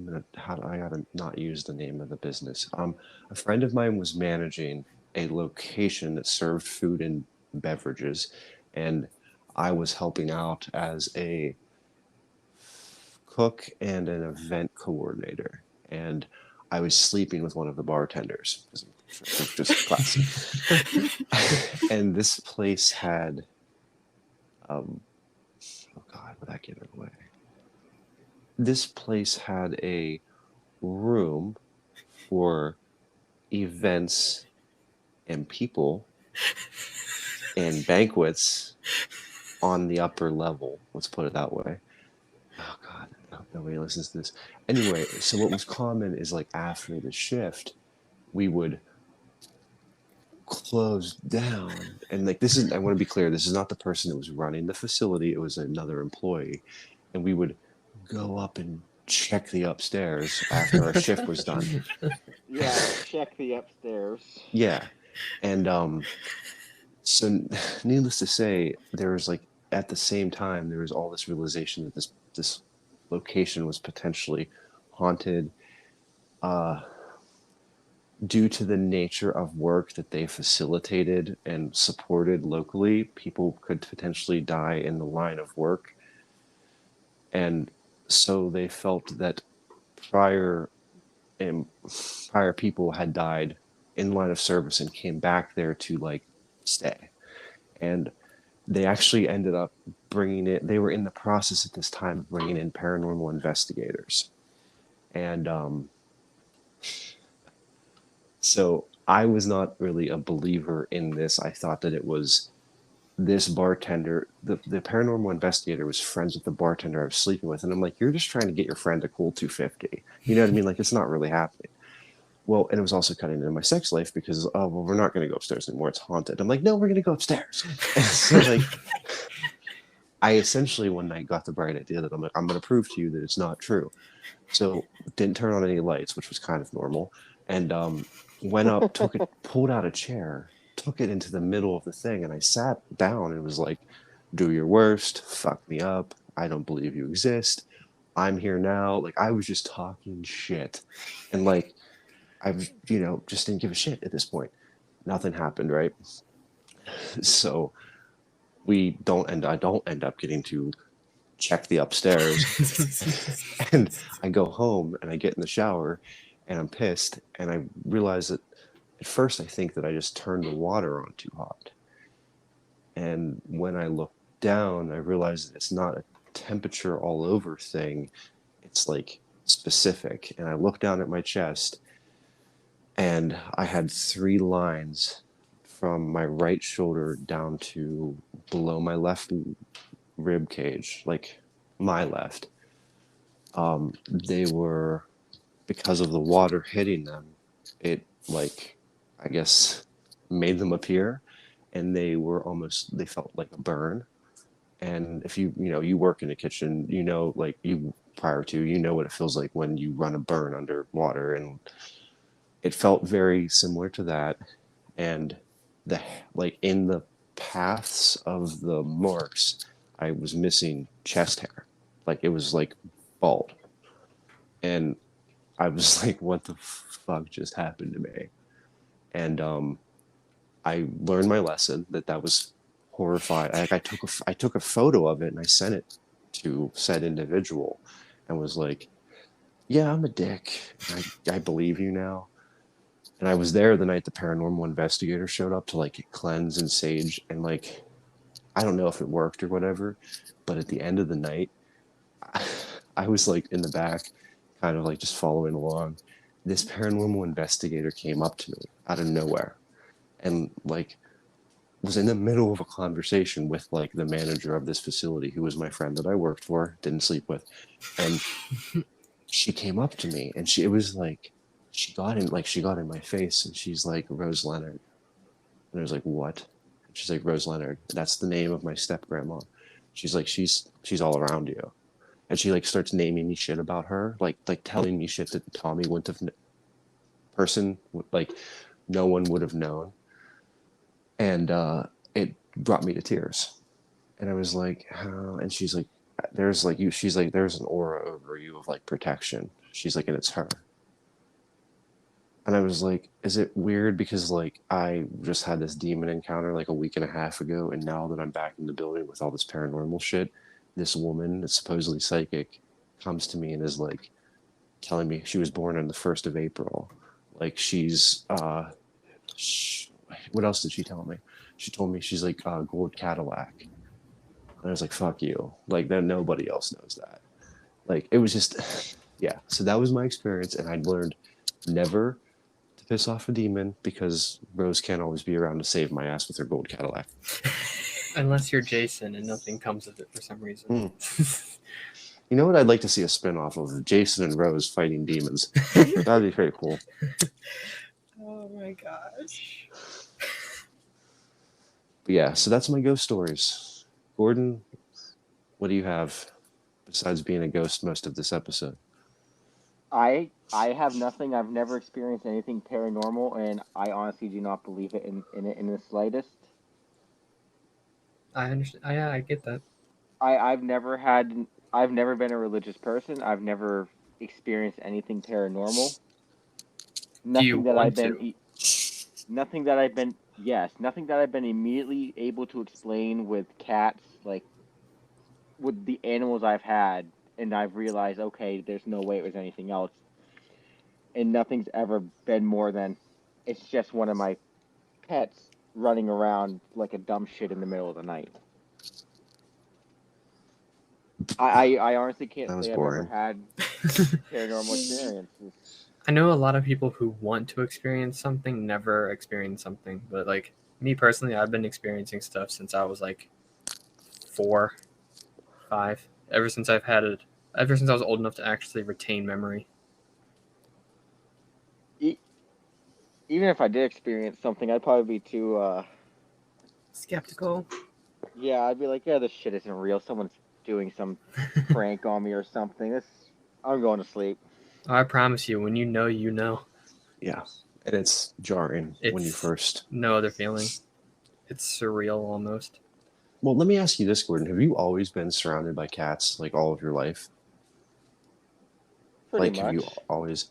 gotta not use the name of the business. A friend of mine was managing a location that served food and beverages, and I was helping out as a cook and an event coordinator, and I was sleeping with one of the bartenders. Just classy. And this place had, oh God, would that give it away? This place had a room for events and people and banquets on the upper level. Let's put it that way. Oh God, nobody listens to this. Anyway, so what was common is like after the shift, we would close down. And like this is, I want to be clear, this is not the person that was running the facility, it was another employee. And we would go up and check the upstairs after our shift was done. Yeah, check the upstairs. Yeah. And so needless to say, there was like at the same time there was all this realization that this location was potentially haunted due to the nature of work that they facilitated and supported locally. People could potentially die in the line of work, and so they felt that prior people had died in line of service and came back there to like stay. And they actually ended up they were in the process at this time of bringing in paranormal investigators. And so I was not really a believer in this. I thought that it was this bartender, the paranormal investigator was friends with the bartender I was sleeping with. And I'm like, you're just trying to get your friend a cool 250. You know what I mean? Like, it's not really happening. Well, and it was also cutting into my sex life because, oh, well, we're not going to go upstairs anymore. It's haunted. I'm like, no, we're going to go upstairs. And so, like, I essentially one night got the bright idea that I'm like, I'm going to prove to you that it's not true. So didn't turn on any lights, which was kind of normal. And went up, pulled out a chair, took it into the middle of the thing, and I sat down and was like, do your worst, fuck me up, I don't believe you exist, I'm here now. Like, I was just talking shit. And like, I was, just didn't give a shit at this point. Nothing happened, right? So I don't end up getting to check the upstairs. And I go home and I get in the shower and I'm pissed and I realize that at first I think that I just turned the water on too hot. And when I look down, I realize that it's not a temperature all over thing. It's like specific. And I look down at my chest and I had 3 lines from my right shoulder down to below my left rib cage, like my left. They were, because of the water hitting them, it, like, I guess, made them appear, and they felt like a burn. And if you work in a kitchen, like you know what it feels like when you run a burn under water, and it felt very similar to that. And in the paths of the marks, I was missing chest hair. Like, it was like bald. And I was like, what the fuck just happened to me? And I learned my lesson that was horrifying. Like, I took a photo of it and I sent it to said individual and was like, yeah, I'm a dick. I believe you now. And I was there the night the paranormal investigator showed up to like cleanse and sage, and like, I don't know if it worked or whatever, but at the end of the night, I was like in the back, kind of like just following along. This paranormal investigator came up to me out of nowhere and like was in the middle of a conversation with like the manager of this facility, who was my friend that I worked for, didn't sleep with. And she came up to me and it was like, she got in my face and she's like, Rose Leonard. And I was like, what? And she's like, Rose Leonard. That's the name of my step grandma. She's like, she's all around you. And she like starts naming me shit about her, like telling me shit that Tommy wouldn't have like no one would have known. And it brought me to tears. And I was like, oh. And she's like, there's an aura over you of like protection. She's like, and it's her. And I was like, is it weird because like I just had this demon encounter like a week and a half ago, and now that I'm back in the building with all this paranormal shit, this woman that's supposedly psychic comes to me and is like telling me she was born on the 1st of April. Like, she's what else did she tell me? She told me she's like gold Cadillac. And I was like, fuck you. Like, then nobody else knows that. Like, it was just yeah. So that was my experience, and I'd learned never to piss off a demon, because Rose can't always be around to save my ass with her gold Cadillac. Unless you're Jason and nothing comes of it for some reason. You know what? I'd like to see a spin-off of Jason and Rose fighting demons. That'd be very cool. Oh my gosh. But yeah, so that's my ghost stories. Gordon, what do you have besides being a ghost most of this episode? I have nothing. I've never experienced anything paranormal, and I honestly do not believe it in the slightest. I understand. I get that. I've never been a religious person. I've never experienced anything paranormal. Nothing that I've been immediately able to explain with cats, like with the animals I've had, and I've realized, okay, there's no way it was anything else. And nothing's ever been more than, it's just one of my pets running around like a dumb shit in the middle of the night. I honestly can't say I've ever had paranormal experiences. I know a lot of people who want to experience something never experience something, but like me personally, I've been experiencing stuff since I was like 4, 5. Ever since I was old enough to actually retain memory. Even if I did experience something, I'd probably be too Skeptical. Yeah, I'd be like, yeah, this shit isn't real. Someone's doing some prank on me or something. I'm going to sleep. I promise you, when you know, you know. Yeah, and it's jarring when you first. No other feeling. It's surreal almost. Well, let me ask you this, Gordon. Have you always been surrounded by cats like all of your life? Pretty much. Have you always?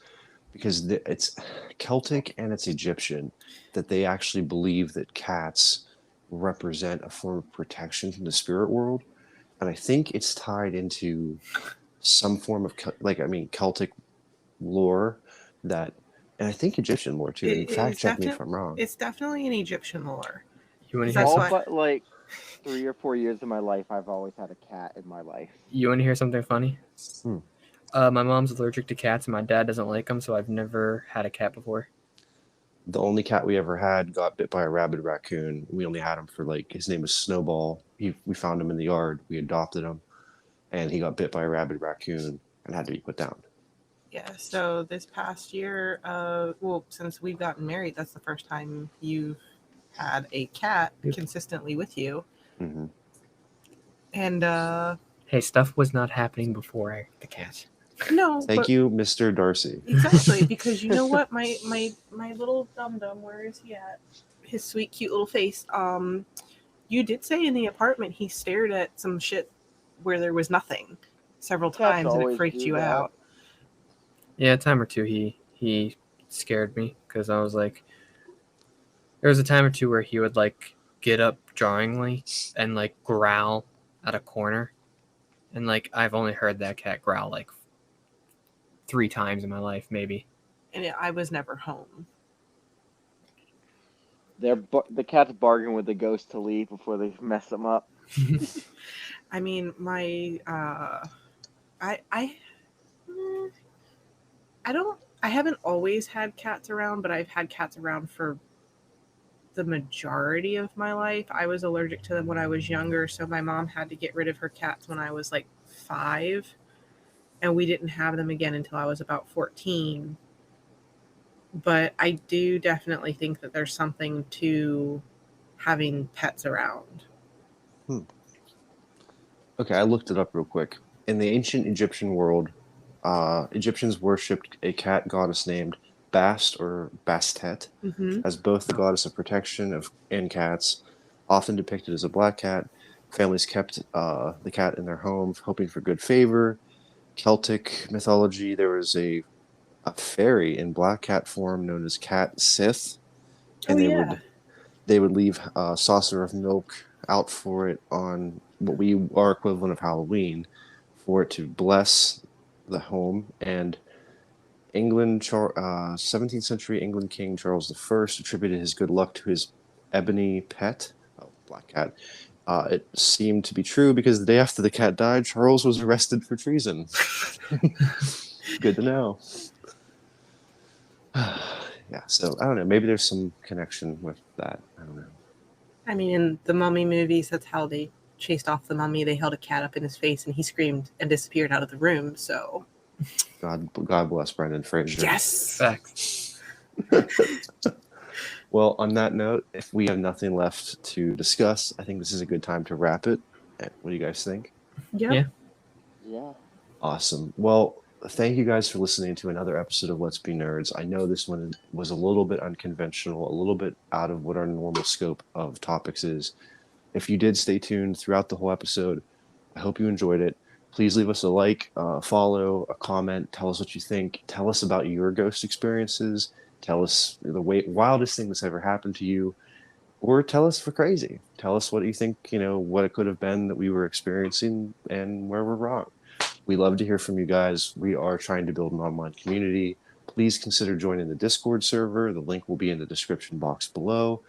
Because it's Celtic and it's Egyptian, that they actually believe that cats represent a form of protection from the spirit world, and I think it's tied into some form of Celtic lore that, and I think Egyptian lore too. And It fact is check me if I'm wrong. It's definitely an Egyptian lore. You want to That's hear All why- something? but like 3 or 4 years of my life, I've always had a cat in my life. You want to hear something funny? Hmm. My mom's allergic to cats, and my dad doesn't like them, so I've never had a cat before. The only cat we ever had got bit by a rabid raccoon. We only had him for his name was Snowball. We found him in the yard. We adopted him, and he got bit by a rabid raccoon and had to be put down. Yeah. So this past year, since we've gotten married, that's the first time you've had a cat Yep. consistently with you. Mm-hmm. And Hey, stuff was not happening before the cat. no, Thank but you, Mr. Darcy. exactly, because you know what, my little dum dum, where is he at? His sweet, cute little face. You did say in the apartment he stared at some shit where there was nothing several Cats times, and it always freaked do you that. out. Yeah, a time or two he scared me because I was like, there was a time or two where he would get up jarringly and growl at a corner, and I've only heard that cat growl 3 times in my life, maybe. And I was never home. The cats bargain with the ghost to leave before they mess them up. I mean, I haven't always had cats around, but I've had cats around for the majority of my life. I was allergic to them when I was younger, so my mom had to get rid of her cats when I was 5, and we didn't have them again until I was about 14. But I do definitely think that there's something to having pets around. Okay, I looked it up real quick. In the ancient Egyptian world, Egyptians worshipped a cat goddess named Bast or Bastet Mm-hmm. as both the goddess of protection and cats, often depicted as a black cat. Families kept the cat in their home, hoping for good favor. Celtic mythology, there was a fairy in black cat form known as Cat Sith, and they would leave a saucer of milk out for it on what we are equivalent of Halloween, for it to bless the home. And 17th century England King Charles I attributed his good luck to his ebony pet, black cat. It seemed to be true because the day after the cat died, Charles was arrested for treason. Good to know. Yeah, so I don't know. Maybe there's some connection with that. I don't know. I mean, in the Mummy movies, that's how they chased off the mummy. They held a cat up in his face, and he screamed and disappeared out of the room. So, God bless Brendan Fraser. yes. Facts. Well, on that note, if we have nothing left to discuss, I think this is a good time to wrap it. What do you guys think? Yep. Yeah. Yeah. Awesome. Well, thank you guys for listening to another episode of Let's Be Nerds. I know this one was a little bit unconventional, a little bit out of what our normal scope of topics is. If you did stay tuned throughout the whole episode, I hope you enjoyed it. Please leave us a like, follow, a comment. Tell us what you think. Tell us about your ghost experiences. Tell us the wildest thing that's ever happened to you. Or tell us we're crazy. Tell us what you think, what it could have been that we were experiencing and where we're wrong. We love to hear from you guys. We are trying to build an online community. Please consider joining the Discord server. The link will be in the description box below.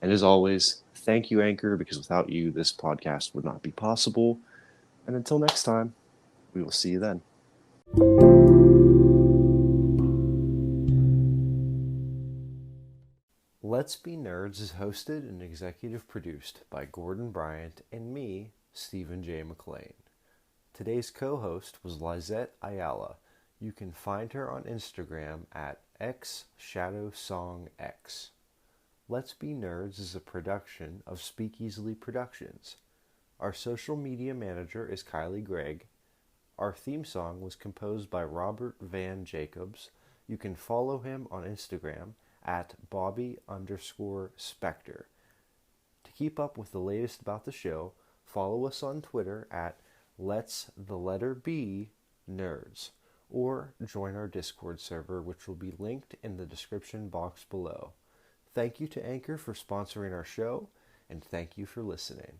And as always, thank you, Anchor, because without you, this podcast would not be possible. And until next time, we will see you then. Let's Be Nerds is hosted and executive produced by Gordon Bryant and me, Stephen J. McLean. Today's co-host was Lizette Ayala. You can find her on Instagram at xshadowsongx. Let's Be Nerds is a production of Speak Easily Productions. Our social media manager is Kylie Gregg. Our theme song was composed by Robert Van Jacobs. You can follow him on Instagram at Bobby_Spector. To keep up with the latest about the show, follow us on Twitter at Let's the letter B Nerds, or join our Discord server, which will be linked in the description box below. Thank you to Anchor for sponsoring our show, and thank you for listening.